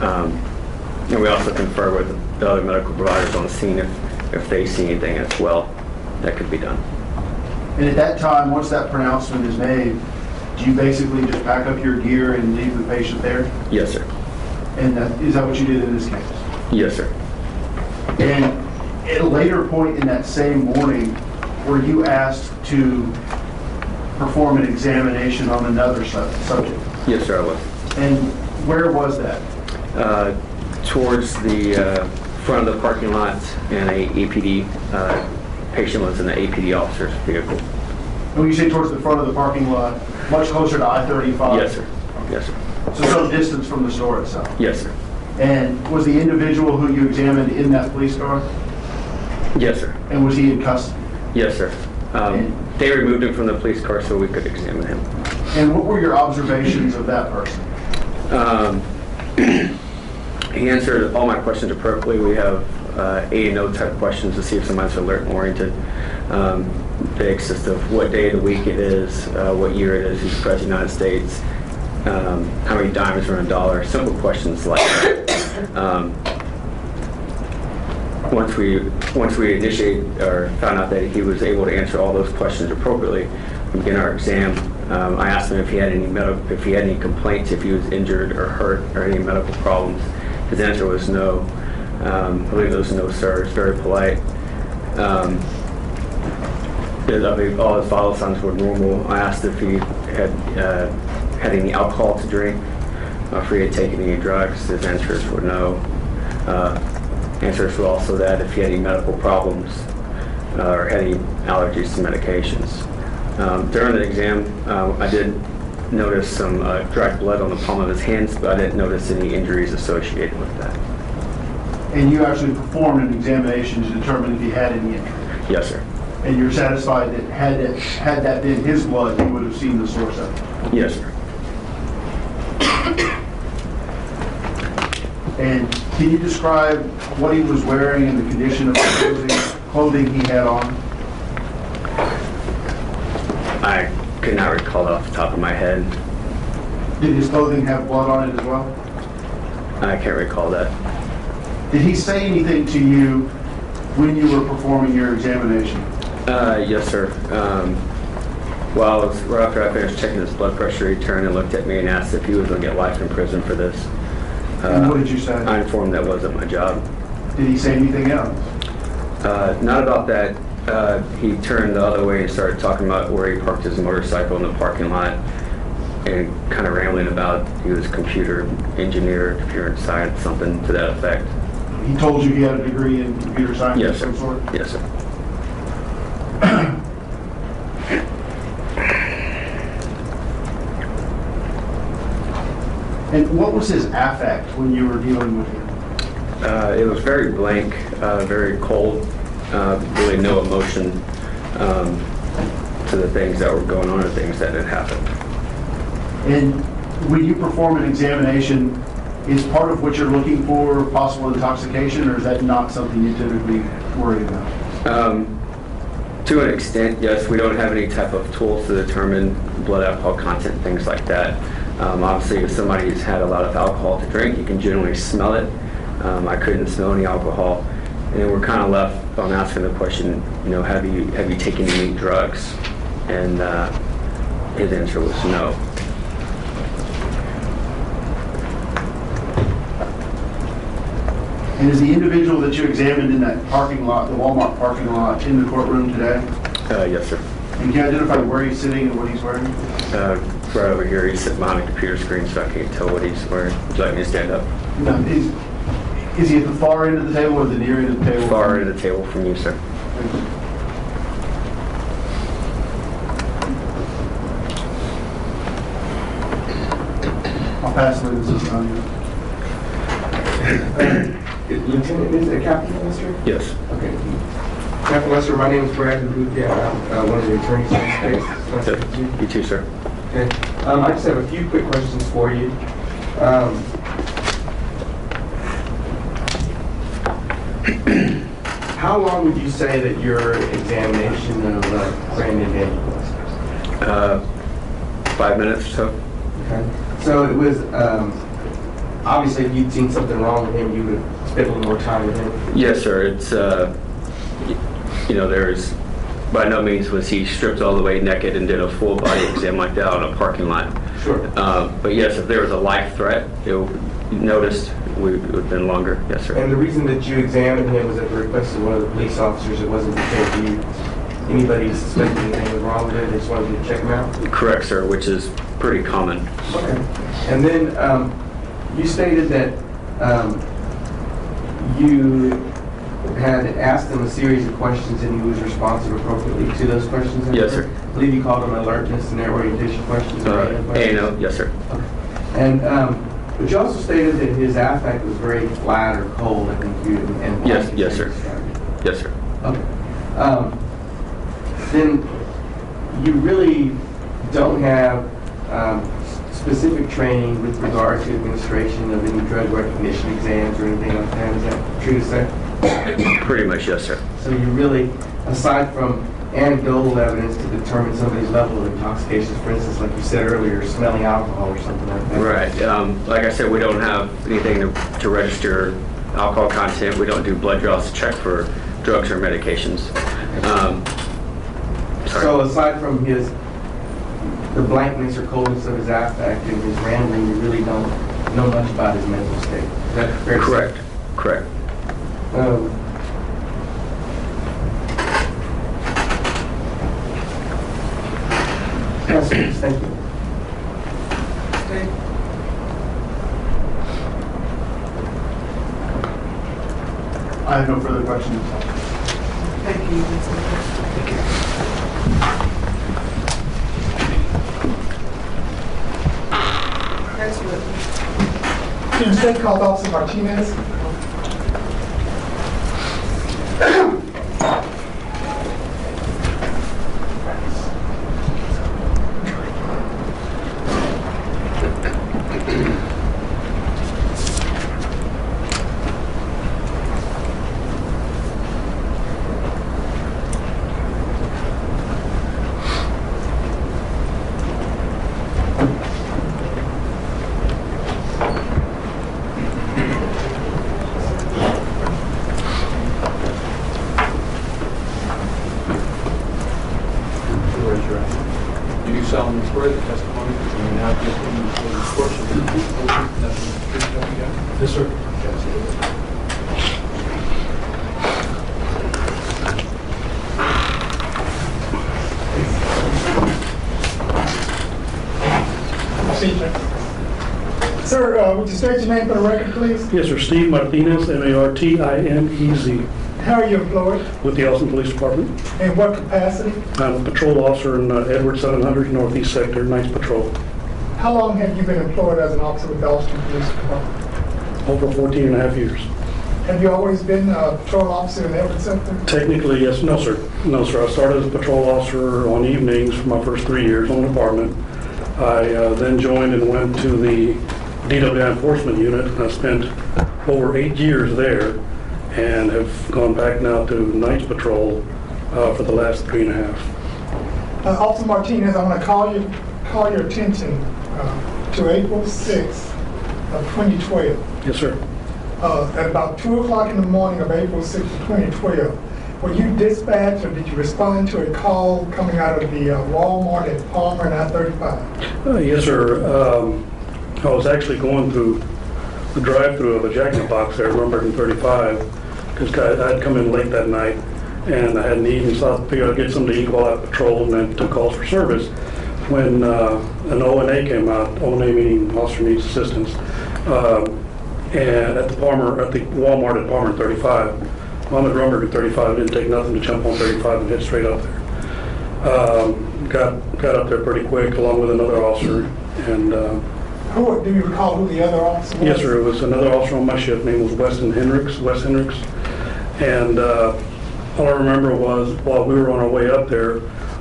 And we also confer with the other medical providers on the scene if they see anything as well that could be done. And at that time, once that pronouncement is made, do you basically just pack up your gear and leave the patient there? Yes, sir. And is that what you did in this case? Yes, sir. And at a later point in that same morning, were you asked to perform an examination on another subject? Yes, sir, I was. And where was that? Towards the front of the parking lot, and a APD patient was in the APD officer's vehicle. And when you say towards the front of the parking lot, much closer to I-35? Yes, sir. Yes, sir. So some distance from the store itself? Yes, sir. And was the individual who you examined in that police car? Yes, sir. And was he in custody? Yes, sir. They removed him from the police car so we could examine him. And what were your observations of that person? He answered all my questions appropriately. We have A and O type questions to see if somebody's alert and oriented. They consist of what day of the week it is, what year it is, who's the President of the United States, how many diamonds are in a dollar, simple questions like that. Once we initiated or found out that he was able to answer all those questions appropriately, we began our exam. I asked him if he had any complaints, if he was injured or hurt or any medical problems. His answer was no. I believe there was no, sir. It's very polite. I mean, all his vital signs were normal. I asked if he had had any alcohol to drink, if he had taken any drugs. His answers were no. Answers were also that if he had any medical problems or had any allergies to medications. During the exam, I did notice some dried blood on the palm of his hands, but I didn't notice any injuries associated with that. And you actually performed an examination to determine if he had any injury? Yes, sir. And you're satisfied that had that been his blood, you would have seen the source of it? Yes, sir. And can you describe what he was wearing and the condition of the clothing he had on? I could not recall it off the top of my head. Did his clothing have blood on it as well? I can't recall that. Did he say anything to you when you were performing your examination? Yes, sir. Well, right after I finished checking his blood pressure, he turned and looked at me and asked if he was going to get life in prison for this. And what did you say? I informed that wasn't my job. Did he say anything else? Not about that. He turned the other way and started talking about where he parked his motorcycle in the parking lot and kind of rambling about he was a computer engineer, computer science, something to that effect. He told you he had a degree in computer science Yes, of some sir. sort? Yes, sir. And what was his affect when you were dealing with him? It was very blank, very cold, really no emotion to the things that were going on or things that had happened. And when you perform an examination, is part of what you're looking for possible intoxication, or is that not something you typically worry about? To an extent, yes. We don't have any type of tools to determine blood alcohol content, things like that. Obviously, if somebody's had a lot of alcohol to drink, you can generally smell it. I couldn't smell any alcohol. And then we're kind of left on asking the question, you know, have you taken any drugs? And his answer was no. And is the individual that you examined in that parking lot, the Walmart parking lot, in the courtroom today? Yes, sir. And can you identify where he's sitting and what he's wearing? Right over here, he's sitting behind a computer screen, so I can't tell what he's wearing. Would you like me to stand up? No, is he at the far end of the table or the near end of the table? Far end of the table from you, sir. I'll pass the witnesses on you. Lieutenant, is it Captain Lester? Yes. Okay. Captain Lester, my name is Bradley Booth. I'm one of the attorneys in this case. Nice to meet you. You too, sir. Okay. I just have a few quick questions for you. How long would you say that your examination of Brandon Daniel was? 5 minutes or so. Okay. So it was, obviously if you'd seen something wrong with him, you would have spent a little more time with him? Yes, sir. It's, you know, there's, by no means was he stripped all the way naked and did a full body exam like that on a parking lot. Sure. But yes, if there was a life threat, you noticed, it would have been longer. Yes, sir. And the reason that you examined him was at the request of one of the police officers. It wasn't because anybody suspected anything was wrong with him. They just wanted you to check him out? Correct, sir, which is pretty common. Okay. And then you stated that you had asked him a series of questions and he was responsive appropriately to those questions? Yes, sir. I believe you called them alertness and their orientation questions. A&O, yes, sir. Okay. And but you also stated that his affect was very flat or cold, I think you and Yes, yes, sir. Yes, sir. Okay. Then you really don't have specific training with regard to administration of any drug recognition exams or anything like that. Is that true to say? Pretty much, yes, sir. So you really, aside from anecdotal evidence to determine somebody's level of intoxication, for instance, like you said earlier, smelling alcohol or something like that? Right. Like I said, we don't have anything to register alcohol content. We don't do blood draws to check for drugs or medications. Sorry. So aside from the blankness or coldness of his affect and his rambling, you really don't know much about his mental state. Is that fair to say? Correct. Correct. Thank you. Okay. I have no further questions. Thank you, Mr. Next witness. Can you state called Officer Martinez? Raise your hand. Do you solemnly swear the testimony that you may now give in before this court shall be the truth, the whole truth, nothing but the truth, so help you God? Yes, sir. Yes. Sir, would you state your name for the record, please? Yes, sir. Steve Martinez, Martinez, How are you employed? with the Austin Police Department. In what capacity? I'm a patrol officer in Edward 700 Northeast Sector, Ninth Patrol. How long have you been employed as an officer with the Austin Police Department? Over 14 and a half years. Have you always been a patrol officer in Everett Sector? Technically, yes. No, sir. No, sir. I started as a patrol officer on evenings for my first 3 years on the department. I then joined and went to the DWI Enforcement Unit. I spent over 8 years there and have gone back now to Ninth Patrol for the last 3.5. Officer Martinez, I want to call your attention to April 6th of 2012. Yes, sir. At about 2 o'clock in the morning of April 6th of 2012, were you dispatched or did you respond to a call coming out of the Walmart at Palmer and I-35? Yes, sir. I was actually going through the drive-through of a Jack in the Box there, Rumberton 35, because I'd come in late that night and I hadn't eaten, so I figured I'd get something to eat while I patrolled and then took calls for service. When an O&A came out, O&A meaning Officer Needs Assistance, and at the Walmart at Palmer 35. I'm at Rumberton 35. It didn't take nothing to jump on 35 and head straight up there. Got up there pretty quick along with another officer. And Do you recall who the other officer was? yes, sir. It was another officer on my shift. Name was Wes Hendricks. And all I remember was while we were on our way up there,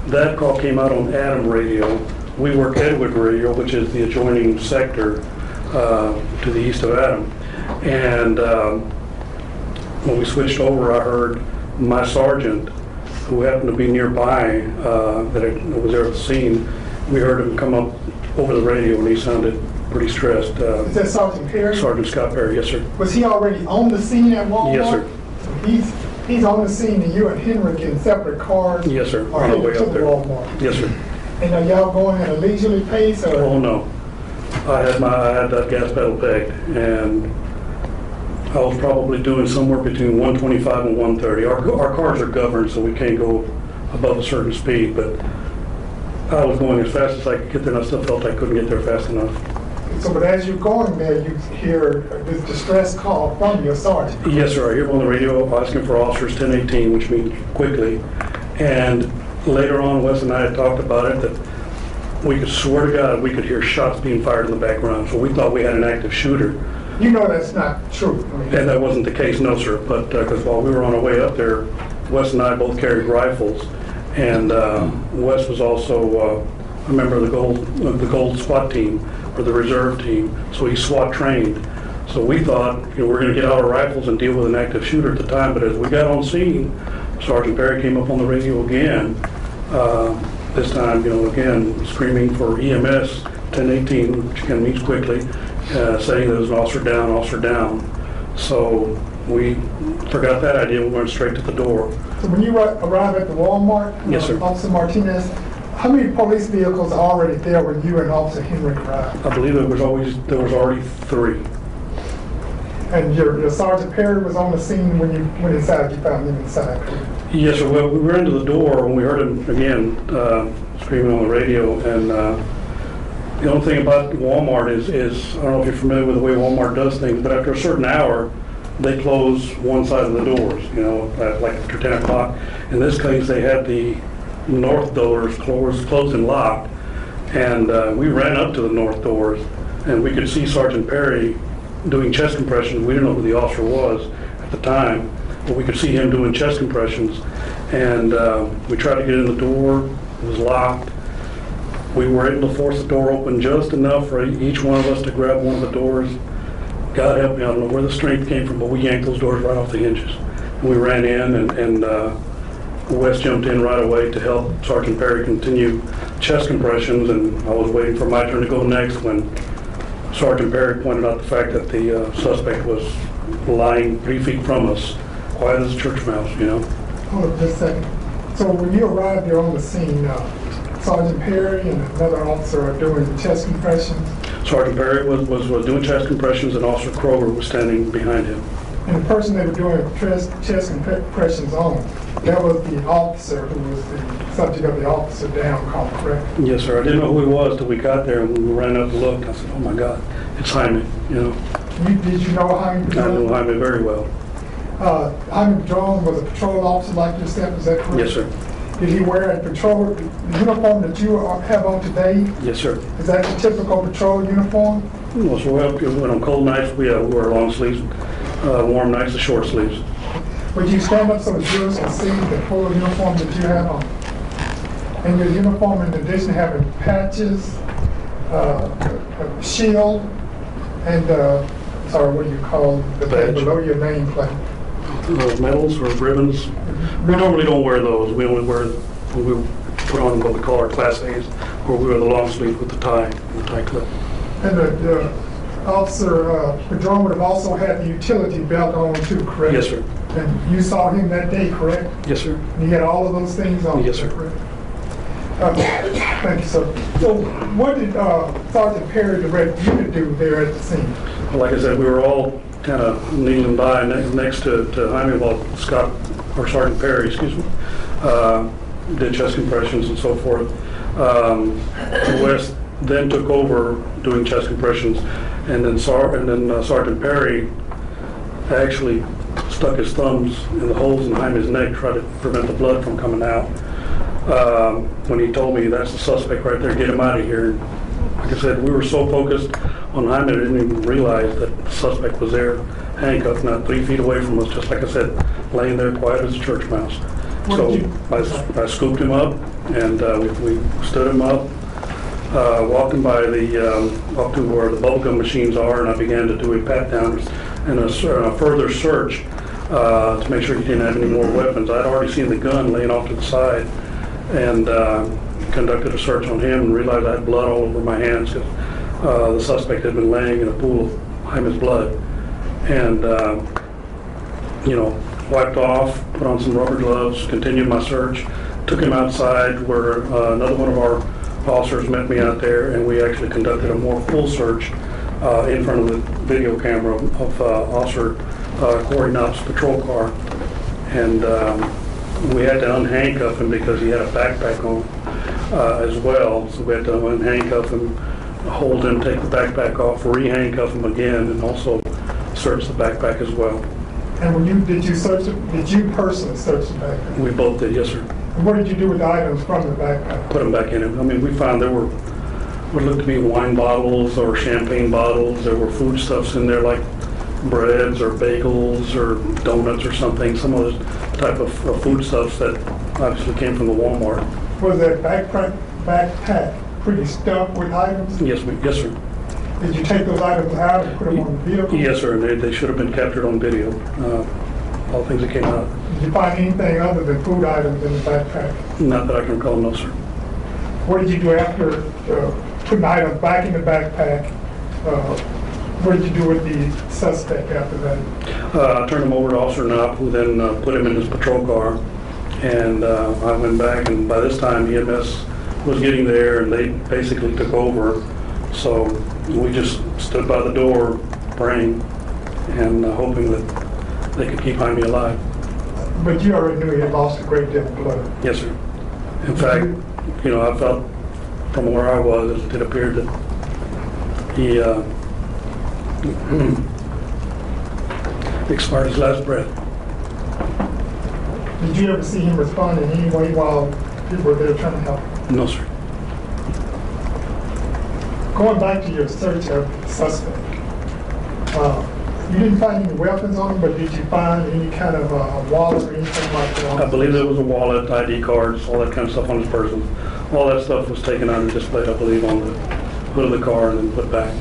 that call came out on Adam radio. We work Edward radio, which is the adjoining sector to the east of Adam. And when we switched over, I heard my sergeant, who happened to be nearby, that was there at the scene. We heard him come up over the radio, and he sounded pretty stressed. Is that Sergeant Perry? Sergeant Scott Perry, yes, sir. Was he already on the scene at Walmart? Yes, sir. So he's on the scene, and you and Henrik in separate cars? Yes, sir. Are On the headed way to up the there. Walmart? Yes, sir. And are y'all going at a leisurely pace? Or? Oh no, I had that gas pedal pegged, and I was probably doing somewhere between 125 and 130. Our cars are governed, so we can't go above a certain speed, but I was going as fast as I could get there, and I still felt I couldn't get there fast enough. So, but as you're going there, you hear this distress call from your sergeant? Yes, sir. I hear on the radio asking for officers 1018, which means quickly. And later on, Wes and I had talked about it, that we could swear to God we could hear shots being fired in the background. So we thought we had an active shooter. You know that's not true. I mean, And that wasn't the case, no, sir. But because while we were on our way up there, Wes and I both carried rifles. And Wes was also a member of the gold SWAT team, or the reserve team. So he's SWAT trained. So we thought, we're going to get out our rifles and deal with an active shooter at the time. But as we got on scene, Sergeant Perry came up on the radio again. This time, again, screaming for EMS 1018, which again means quickly, saying there was an officer down. So we forgot that idea. We went straight to the door. So when you arrive at the Walmart, Yes, sir. Officer Martinez, how many police vehicles are already there when you and Officer Henrik arrived? I believe there was already 3. And your Sergeant Perry was on the scene when you went inside, you found him inside? Yes, sir. Well, we were into the door when we heard him again screaming on the radio. And the only thing about Walmart is I don't know if you're familiar with the way Walmart does things, but after a certain hour, they close one side of the doors, you know, like after 10 o'clock. In this case, they had the north doors closed and locked, and we ran up to the north doors, and we could see Sergeant Perry doing chest compressions. We didn't know who the officer was at the time, but we could see him doing chest compressions, and we tried to get in the door. It was locked. We were able to force the door open just enough for each one of us to grab one of the doors. God help me, I don't know where the strength came from, but we yanked those doors right off the hinges. And we ran in, and Wes jumped in right away to help Sergeant Perry continue chest compressions, and I was waiting for my turn to go next when Sergeant Perry pointed out the fact that the suspect was lying 3 feet from us, quiet as a church mouse, you know. Hold on just a second. So when you arrived there on the scene, Sergeant Perry and another officer are doing chest compressions? Sergeant Perry was doing chest compressions, and Officer Kroger was standing behind him. And the person they were doing chest compressions on, that was the officer who was the subject of the officer down call, correct? Yes, sir. I didn't know who he was till we got there, and when we ran up and looked, I said, oh my God, it's Jaime, you know. Did you know Jaime? I knew Jaime very well. Jaime Padron was a patrol officer like yourself, is that correct? Yes, sir. Did he wear a patrol uniform that you have on today? Yes, sir. Is that the typical patrol uniform? Well, so when on cold nights, we wear long sleeves, warm nights, the short sleeves. Would you stand up so the viewers can see the full uniform that you have on? And your uniform, in addition to having patches, a shield, and sorry, what do you call the thing below your nameplate? Medals or ribbons. We normally don't wear those. We only wear, we put on what we call our Class A's, where we wear the long sleeve with the tie and the tie clip. And the officer, Padron would have also had the utility belt on too, correct? Yes, sir. And you saw him that day, correct? Yes, sir. And he had all of those things on? Yes, sir. Correct? Thank you, sir. So what did Sergeant Perry direct you to do there at the scene? Well, like I said, we were all kind of kneeling by next to Jaime while Sergeant Perry, did chest compressions and so forth. Wes then took over doing chest compressions, and then Sergeant Perry actually stuck his thumbs in the holes in Jaime's neck, try to prevent the blood from coming out. When he told me, that's the suspect right there, get him out of here. Like I said, we were so focused on Jaime, I didn't even realize that the suspect was there, handcuffed, not 3 feet away from us, just like I said, laying there quiet as a church mouse. So I scooped him up, and we stood him up, walked him by up to where the bubblegum machines are, and I began to do a pat down and a further search to make sure he didn't have any more weapons. I'd already seen the gun laying off to the side, and conducted a search on him and realized I had blood all over my hands because the suspect had been laying in a pool of Jaime's blood. And, wiped off, put on some rubber gloves, continued my search, took him outside where another one of our officers met me out there, and we actually conducted a more full search in front of the video camera of Officer Corey Knott's patrol car. And we had to unhandcuff him because he had a backpack on as well. So we had to unhandcuff him, hold him, take the backpack off, re-handcuff him again, and also search the backpack as well. And did you personally search the backpack? We both did, yes, sir. And what did you do with the items from the backpack? Put them back in it. I mean, we found there were what looked to be wine bottles or champagne bottles. There were foodstuffs in there like breads or bagels or donuts or something, some of those type of foodstuffs that obviously came from the Walmart. Was that backpack pretty stuffed with items? Yes, sir. Did you take those items out and put them on the vehicle? Yes, sir, and they should have been captured on video, all things that came out. Did you find anything other than food items in the backpack? Not that I can recall, no, sir. What did you do after putting items back in the backpack? What did you do with the suspect after that? I turned him over to Officer Knopp, who then put him in his patrol car, and I went back, and by this time EMS was getting there, and they basically took over. So we just stood by the door praying and hoping that they could keep Jaime alive. But you already knew he had lost a great deal of blood. Yes, sir. In fact, you know, I felt from where I was, it appeared that he expired his last breath. Did you ever see him respond in any way while people were there trying to help? No, sir. Going back to your search of the suspect, you didn't find any weapons on him, but did you find any kind of a wallet or anything like that? I believe there was a wallet, ID cards, all that kind of stuff on his person. All that stuff was taken out and displayed, I believe, on the hood of the car and then put back.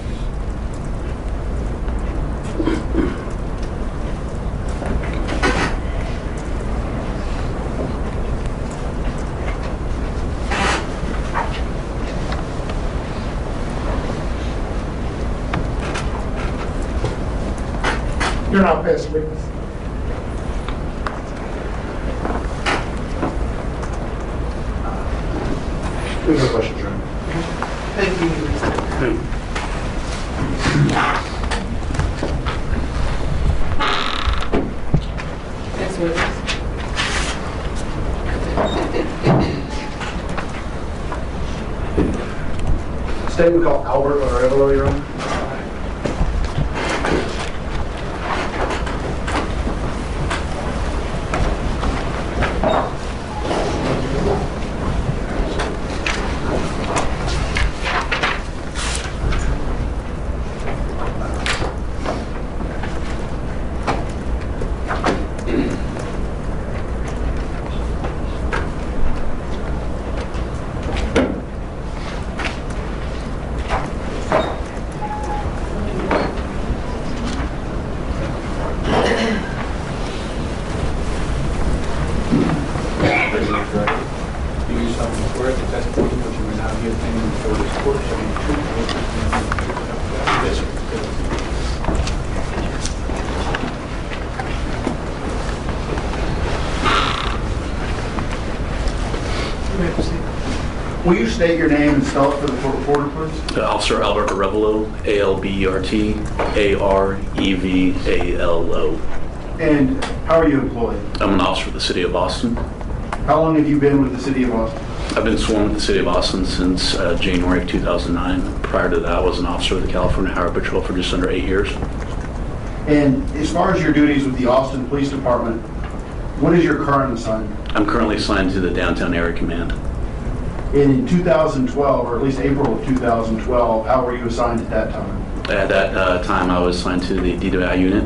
You're not past witness. We have no questions, Your Honor. Thank you. Next witness. Statement called Albert Orelo, Your Honor. Do you solemnly swear that the testimony which you may now be obtaining before this court shall be the truth, the whole truth, and nothing but the truth, so help you God? Yes, sir. You may proceed. Will you state your name and spell it for the court reporter, please? Officer Albert Arevalo, ALBERT, AREVALO. And how are you employed? I'm an officer with the City of Austin. How long have you been with the city of Austin? I've been sworn with the City of Austin since January of 2009. Prior to that, I was an officer with the California Highway Patrol for just under 8 years. And as far as your duties with the Austin Police Department, what is your current assignment? I'm currently assigned to the Downtown Area Command. And in 2012, or at least April of 2012, how were you assigned at that time? At that time, I was assigned to the DWI unit.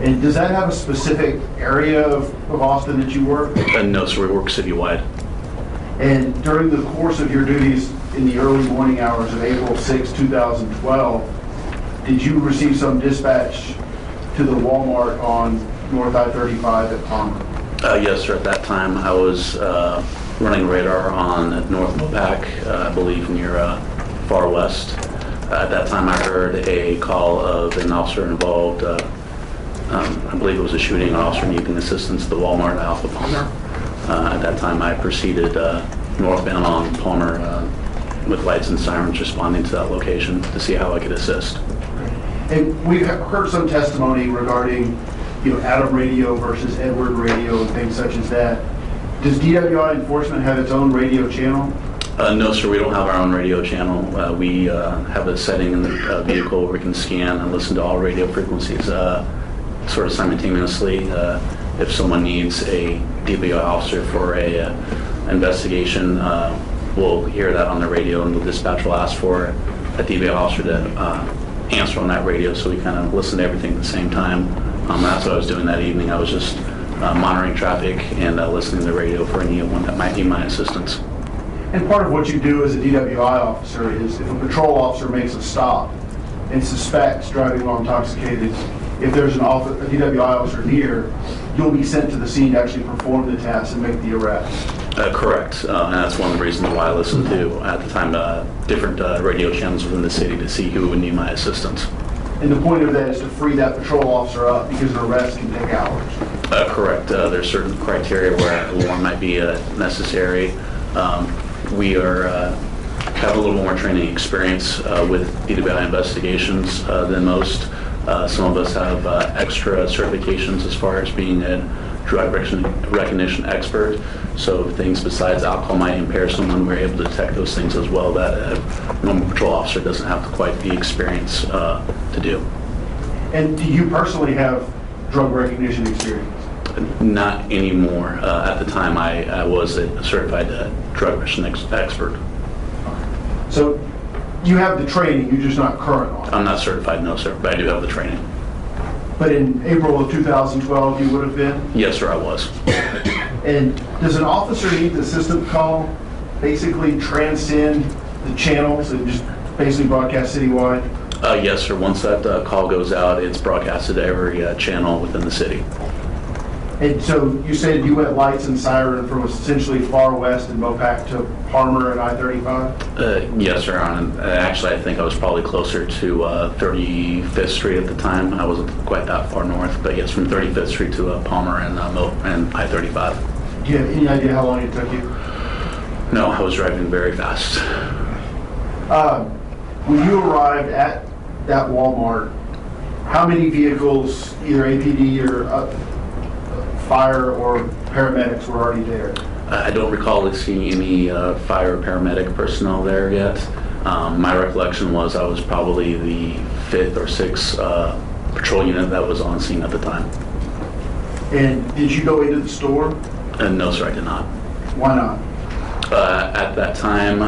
And does that have a specific area of Austin that you work? No, so we work citywide. And during the course of your duties in the early morning hours of April 6, 2012, did you receive some dispatch to the Walmart on North I-35 at Palmer? Yes, sir. At that time, I was running radar on North Mopac, I believe near Far West. At that time, I heard a call of an officer involved. I believe it was a shooting, an officer needing assistance at the Walmart off of Palmer. At that time, I proceeded northbound on Palmer with lights and sirens responding to that location to see how I could assist. And we've heard some testimony regarding, Adam radio versus Edward radio and things such as that. Does DWI enforcement have its own radio channel? No, sir, we don't have our own radio channel. We have a setting in the vehicle where we can scan and listen to all radio frequencies sort of simultaneously. If someone needs a DWI officer for a investigation, we'll hear that on the radio, and the dispatch will ask for a DWI officer to answer on that radio, so we kind of listen to everything at the same time. That's what I was doing that evening. I was just monitoring traffic and listening to the radio for anyone that might need my assistance. And part of what you do as a DWI officer is if a patrol officer makes a stop and suspects driving while intoxicated, if there's a DWI officer near, you'll be sent to the scene to actually perform the task and make the arrest. Correct, and that's one of the reasons why I listened to, at the time, different radio channels within the city to see who would need my assistance. And the point of that is to free that patrol officer up because an arrest can take hours. Correct, there's certain criteria where a warrant might be necessary. We have a little more training experience with DWI investigations than most. Some of us have extra certifications as far as being drug recognition expert. So things besides alcohol might impair someone, we're able to detect those things as well that a normal patrol officer doesn't have quite the experience to do. And do you personally have drug recognition experience? Not anymore. At the time, I was a certified drug recognition expert. So you have the training, you're just not current on it. I'm not certified, no, sir, but I do have the training. But in April of 2012, you would have been? Yes, sir, I was. And does an officer need the system call basically transcend the channels and just basically broadcast citywide? Yes, sir. Once that call goes out, it's broadcasted to every channel within the city. And so you said you went lights and siren from essentially far west in Mopac to Palmer and I-35? Yes, sir. Actually, I think I was probably closer to 35th Street at the time. I wasn't quite that far north, but yes, from 35th Street to Palmer and I-35. Do you have any idea how long it took you? No, I was driving very fast. When you arrived at that Walmart, how many vehicles, either APD or fire or paramedics, were already there? I don't recall seeing any fire or paramedic personnel there yet. My recollection was I was probably the 5th or 6th patrol unit that was on scene at the time. And did you go into the store? No, sir, I did not. Why not? At that time,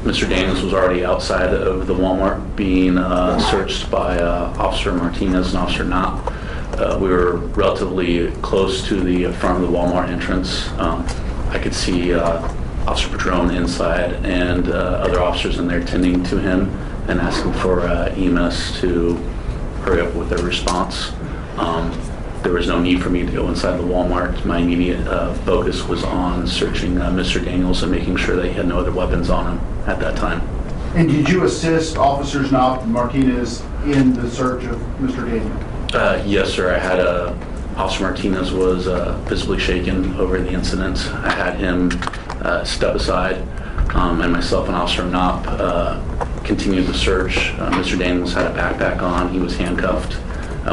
Mr. Daniels was already outside of the Walmart being searched by Officer Martinez and Officer Knott. We were relatively close to the front of the Walmart entrance. I could see Officer Padron inside and other officers in there tending to him and asking for EMS to hurry up with their response. There was no need for me to go inside the Walmart. My immediate focus was on searching Mr. Daniels and making sure that he had no other weapons on him at that time. And did you assist Officers Knott and Martinez in the search of Mr. Daniels? Yes, sir. I had Officer Martinez was visibly shaken over the incident. I had him step aside, and myself and Officer Knott continued the search. Mr. Daniels had a backpack on. He was handcuffed.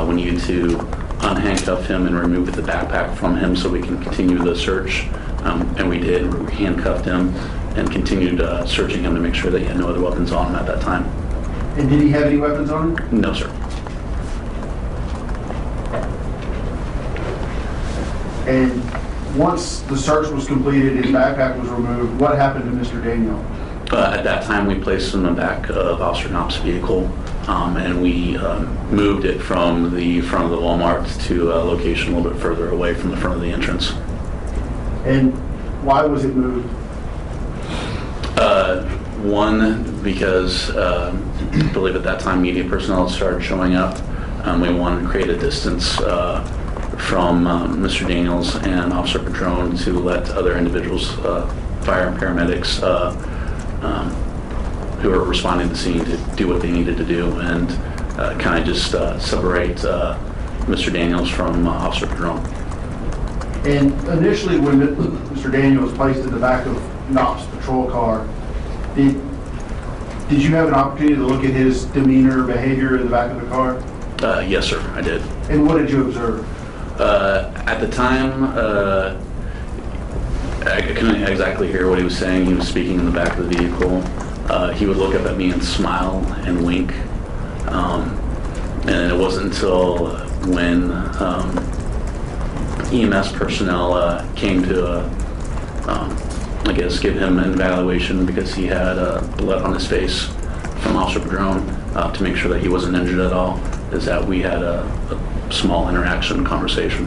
We needed to unhandcuff him and remove the backpack from him so we can continue the search. And we did. We handcuffed him and continued searching him to make sure that he had no other weapons on him at that time. And did he have any weapons on him? No, sir. And once the search was completed, his backpack was removed, what happened to Mr. Daniel? At that time, we placed him in the back of Officer Knott's vehicle, and we moved it from the front of the Walmart to a location a little bit further away from the front of the entrance. And why was it moved? One, because I believe at that time media personnel started showing up. We wanted to create a distance from Mr. Daniels and Officer Padron to let other individuals, fire and paramedics, who were responding to the scene to do what they needed to do and kind of just separate Mr. Daniels from Officer Padron. And initially when Mr. Daniel was placed in the back of Knott's patrol car, did you have an opportunity to look at his demeanor, behavior in the back of the car? Yes, sir, I did. And what did you observe? At the time, I couldn't exactly hear what he was saying. He was speaking in the back of the vehicle. He would look up at me and smile and wink. And it wasn't until when EMS personnel came to, I guess, give him an evaluation because he had blood on his face from Officer Padron to make sure that he wasn't injured at all, is that we had a small interaction conversation.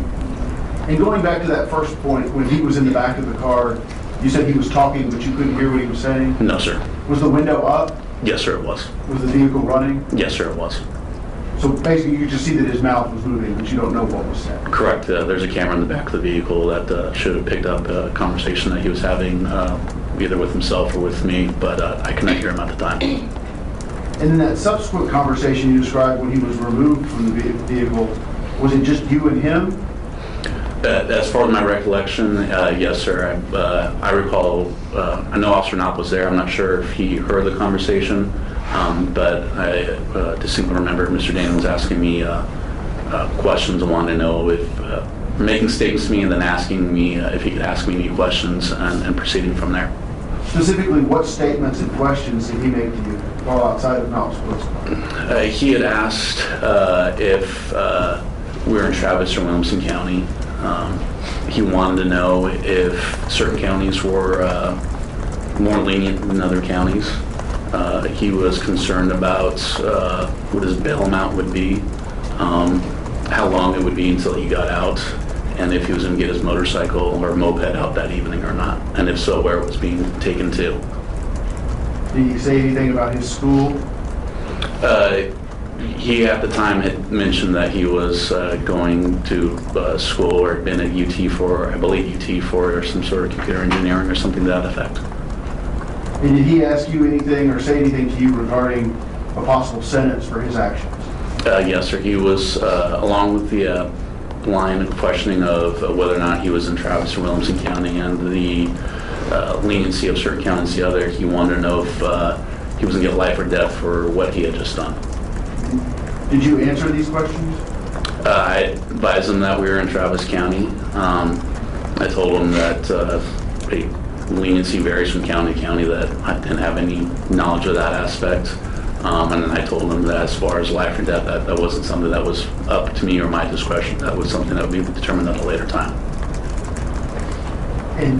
And going back to that first point, when he was in the back of the car, you said he was talking, but you couldn't hear what he was saying? No, sir. Was the window up? Yes, sir, it was. Was the vehicle running? Yes, sir, it was. So basically, you could just see that his mouth was moving, but you don't know what was said. Correct. There's a camera in the back of the vehicle that should have picked up a conversation that he was having either with himself or with me, but I couldn't hear him at the time. And in that subsequent conversation you described when he was removed from the vehicle, was it just you and him? As far as my recollection, yes, sir. I recall, I know Officer Knott was there. I'm not sure if he heard the conversation, but I distinctly remember Mr. Daniels asking me questions and wanted to know if, making statements to me and then asking me if he could ask me any questions and proceeding from there. Specifically, what statements and questions did he make to you while outside of Knox Police Department? He had asked if we're in Travis or Williamson County. He wanted to know if certain counties were more lenient than other counties. He was concerned about what his bail amount would be, how long it would be until he got out, and if he was going to get his motorcycle or moped out that evening or not, and if so, where it was being taken to. Did he say anything about his school? He at the time had mentioned that he was going to school or had been at UT for, I believe UT for some sort of computer engineering or something to that effect. And did he ask you anything or say anything to you regarding a possible sentence for his actions? Yes, sir. He was, along with the line of questioning of whether or not he was in Travis or Williamson County and the leniency of certain counties the other, he wanted to know if he was going to get life or death for what he had just done. Did you answer these questions? I advised him that we were in Travis County. I told him that leniency varies from county to county, that I didn't have any knowledge of that aspect. And then I told him that as far as life or death, that wasn't something that was up to me or my discretion. That was something that would be determined at a later time. And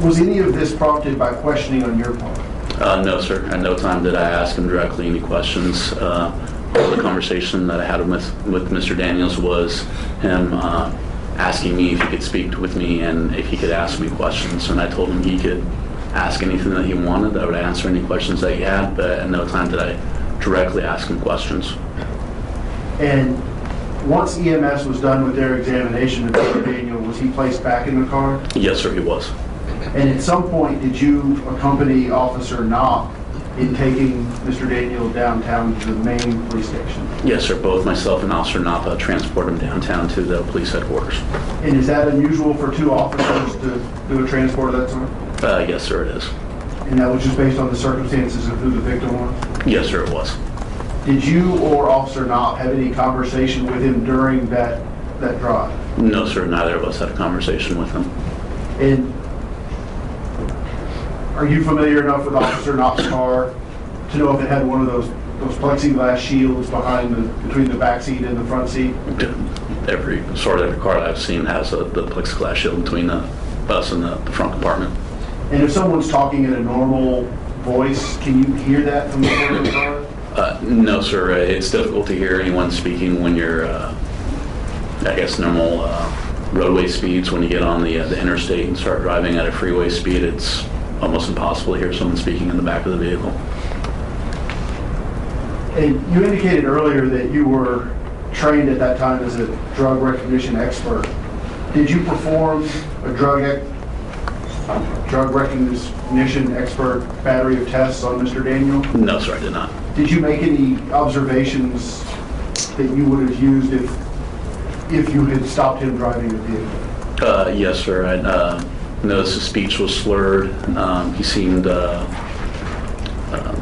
was any of this prompted by questioning on your part? No, sir. At no time did I ask him directly any questions. The conversation that I had with Mr. Daniels was him asking me if he could speak with me and if he could ask me questions. And I told him he could ask anything that he wanted. I would answer any questions that he had, but at no time did I directly ask him questions. And once EMS was done with their examination of Mr. Daniel, was he placed back in the car? Yes, sir, he was. And at some point, did you accompany Officer Knopp in taking Mr. Daniel downtown to the main police station? Yes, sir. Both myself and Officer Napa transported him downtown to the police headquarters. And is that unusual for two officers to do a transport of that sort? Yes, sir, it is. And that was just based on the circumstances of who the victim was? Yes, sir, it was. Did you or Officer Knopp have any conversation with him during that drive? No, sir, neither of us had a conversation with him. And are you familiar enough with Officer Knopp's car to know if it had one of those plexiglass shields between the back seat and the front seat? Every car that I've seen has the plexiglass shield between us and the front compartment. And if someone's talking in a normal voice, can you hear that from the front of the car? No, sir. It's difficult to hear anyone speaking when you're, I guess, normal roadway speeds. When you get on the interstate and start driving at a freeway speed, it's almost impossible to hear someone speaking in the back of the vehicle. And you indicated earlier that you were trained at that time as a drug recognition expert. Did you perform a drug recognition expert battery of tests on Mr. Daniel? No, sir, I did not. Did you make any observations that you would have used if you had stopped him driving the vehicle? Yes, sir. I noticed his speech was slurred. He seemed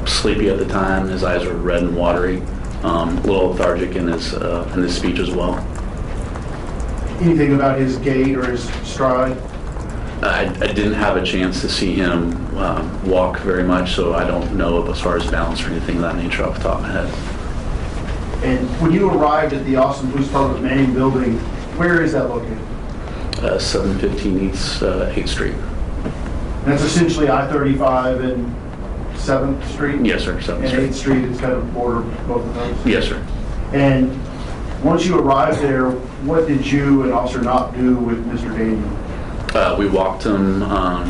sleepy at the time. His eyes were red and watery. A little lethargic in his speech as well. Anything about his gait or his stride? I didn't have a chance to see him walk very much, so I don't know as far as balance or anything of that nature off the top of my head. And when you arrived at the Austin Police Department main building, where is that located? 715 East 8th Street. That's essentially I-35 and 7th Street? Yes, sir. 7th And Street. 8th Street is kind of border both of those? Yes, sir. And once you arrived there, what did you and Officer Knopp do with Mr. Daniel? We walked him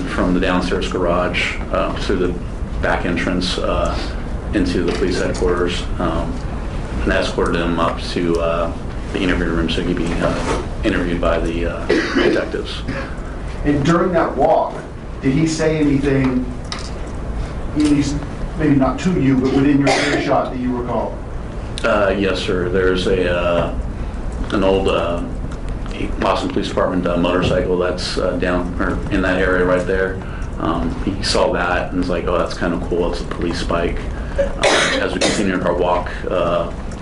from the downstairs garage to the back entrance into the police headquarters and escorted him up to the interview room so he could be interviewed by the detectives. And during that walk, did he say anything, at least maybe not to you, but within your earshot that you recall? Yes, sir. There's an old Austin Police Department motorcycle that's down or in that area right there. He saw that and was like, "Oh, that's kind of cool. It's a police bike." As we continued our walk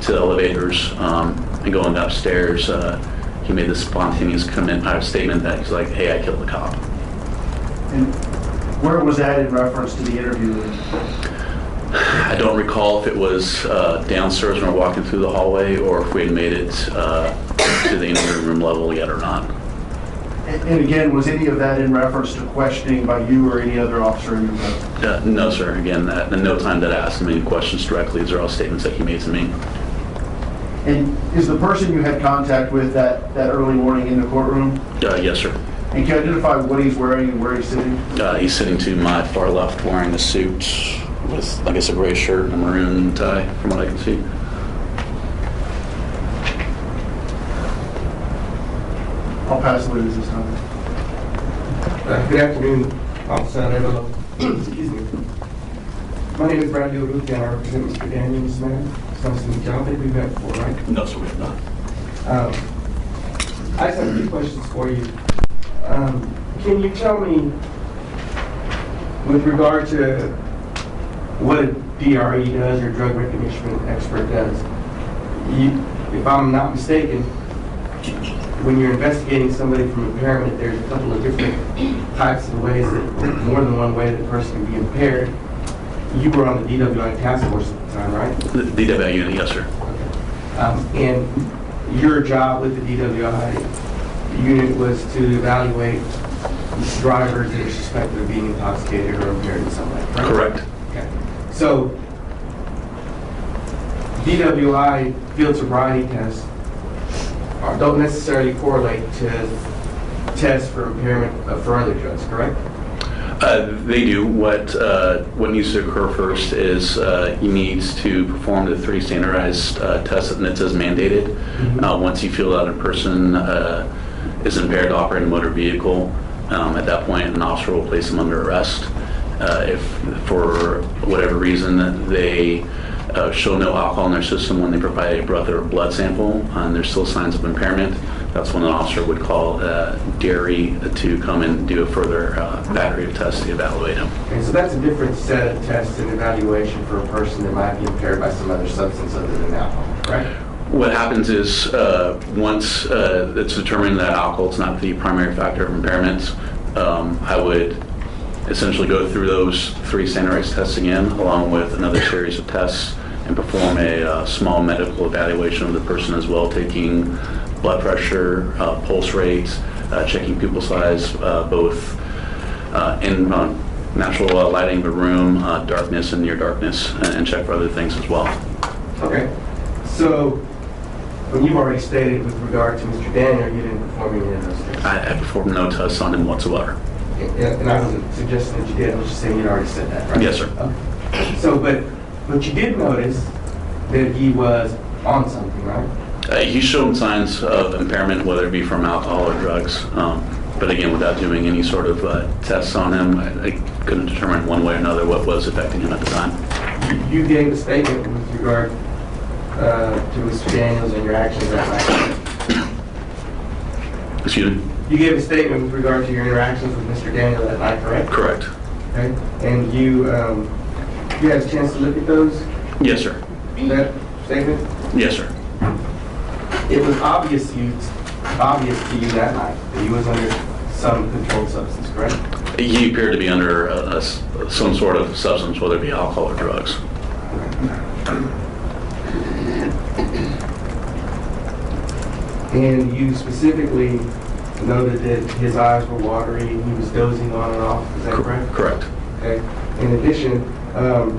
to the elevators and going upstairs, he made this spontaneous statement that he's like, "Hey, I killed the cop." And where was that in reference to the interview? I don't recall if it was downstairs when we were walking through the hallway or if we had made it to the interview room level yet or not. And again, was any of that in reference to questioning by you or any other officer in your group? No, sir. Again, at no time did I ask him any questions directly. These are all statements that he made to me. And is the person you had contact with that early morning in the courtroom? Yes, sir. And can you identify what he's wearing and where he's sitting? He's sitting to my far left wearing a suit with, I guess, a gray shirt and a maroon tie, from what I can see. I'll pass the witness this time. Good afternoon, Officer Orelo. Excuse me. My name is Bradley O'Rourke, and I represent Mr. Daniels, man. It's nice to meet you. I don't think we've met before, right? No, sir, we have not. I just have a few questions for you. Can you tell me, with regard to what a DRE does or drug recognition expert does, if I'm not mistaken, when you're investigating somebody from impairment, there's a couple of different types of ways that, more than one way that the person can be impaired. You were on the DWI task force at the time, right? The DWI unit, yes, sir. And your job with the DWI unit was to evaluate drivers that are suspected of being intoxicated or impaired in some way, right? Correct. Okay. So, DWI field sobriety tests don't necessarily correlate to tests for impairment for other drugs, correct? They do. What needs to occur first is he needs to perform the 3 standardized tests that NHTSA has mandated. Mm-hmm. Once you feel that a person is impaired to operate a motor vehicle, at that point an officer will place them under arrest. If for whatever reason they show no alcohol in their system when they provide a breath or blood sample and there's still signs of impairment, that's when an officer would call DRE to come and do a further battery of tests to evaluate him. Okay, so that's a different set of tests and evaluation for a person that might be impaired by some other substance other than alcohol, right? What happens is once it's determined that alcohol is not the primary factor of impairment, I would essentially go through those 3 standardized tests again, along with another series of tests, and perform a small medical evaluation of the person as well, taking blood pressure, pulse rates, checking pupil size, both in natural lighting of the room, darkness and near darkness, and check for other things as well. Okay. So, when you've already stated with regard to Mr. Daniel, you didn't perform any of those tests. I performed no tests on him whatsoever. And I wasn't suggesting that you did, I was just saying you'd already said that, right? Yes, sir. Okay. So, but you did notice that he was on something, right? He's shown signs of impairment, whether it be from alcohol or drugs. But again, without doing any sort of tests on him, I couldn't determine one way or another what was affecting him at the time. You gave a statement with regard to Mr. Daniels and your actions that night. Excuse me? You gave a statement with regard to your interactions with Mr. Daniel that night, correct? Correct. Okay. And you had a chance to look at those? Yes, sir. That statement? Yes, sir. It was obvious to you that night that he was under some controlled substance, correct? He appeared to be under some sort of substance, whether it be alcohol or drugs. And you specifically noted that his eyes were watery, he was dozing on and off, is that correct? Correct. Okay. In addition,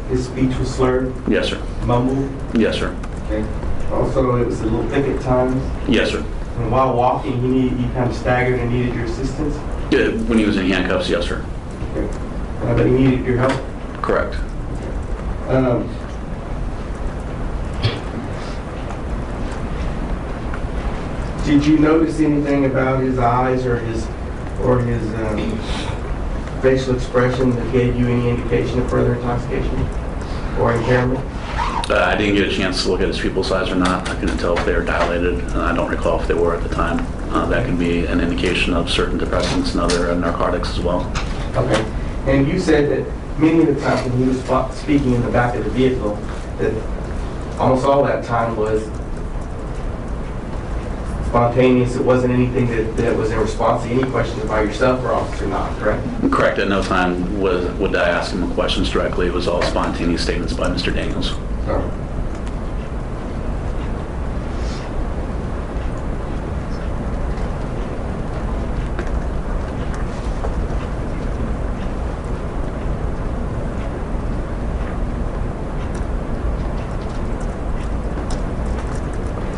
his speech was slurred, Yes, sir. mumbled. Yes, sir. Okay. Also, it was a little thick at times. Yes, sir. And while walking, he kind of staggered and needed your assistance. Yeah, when he was in handcuffs, yes, sir. Okay. But he needed your help. Correct. Did you notice anything about his eyes or his facial expression that gave you any indication of further intoxication or impairment? I didn't get a chance to look at his pupil size or not. I couldn't tell if they were dilated, and I don't recall if they were at the time. That can be an indication of certain depressants and other narcotics as well. Okay. And you said that many of the times when he was speaking in the back of the vehicle, that almost all that time was spontaneous. It wasn't anything that was in response to any questions by yourself or Officer Knott, correct? Correct. At no time would I ask him questions directly. It was all spontaneous statements by Mr. Daniels.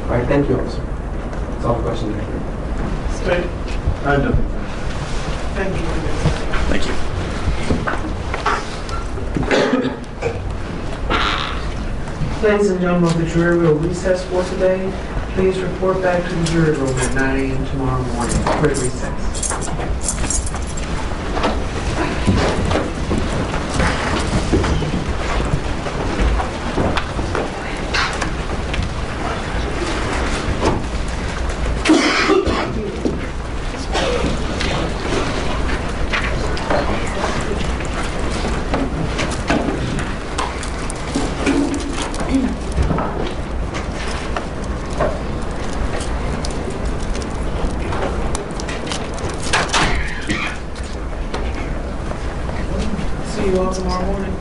All right, thank you, officer. That's all the questions I have. Straight. I have nothing. Thank you. Thank you. Ladies and gentlemen of the jury, we'll recess for today. Please report back to the jury room at 9 a.m. tomorrow morning. Quick recess. See you all tomorrow morning.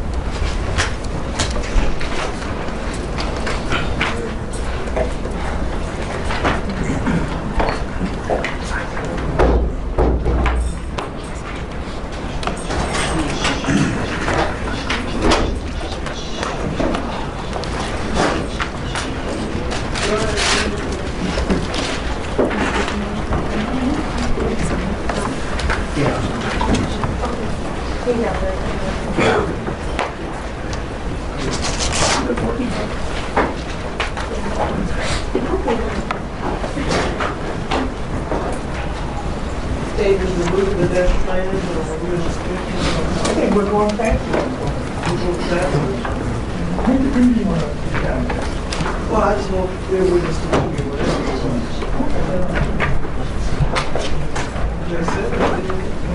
Stage is removed the desk plan. Okay, we're going back. Well, I just want to clear with this to be whatever. That's it.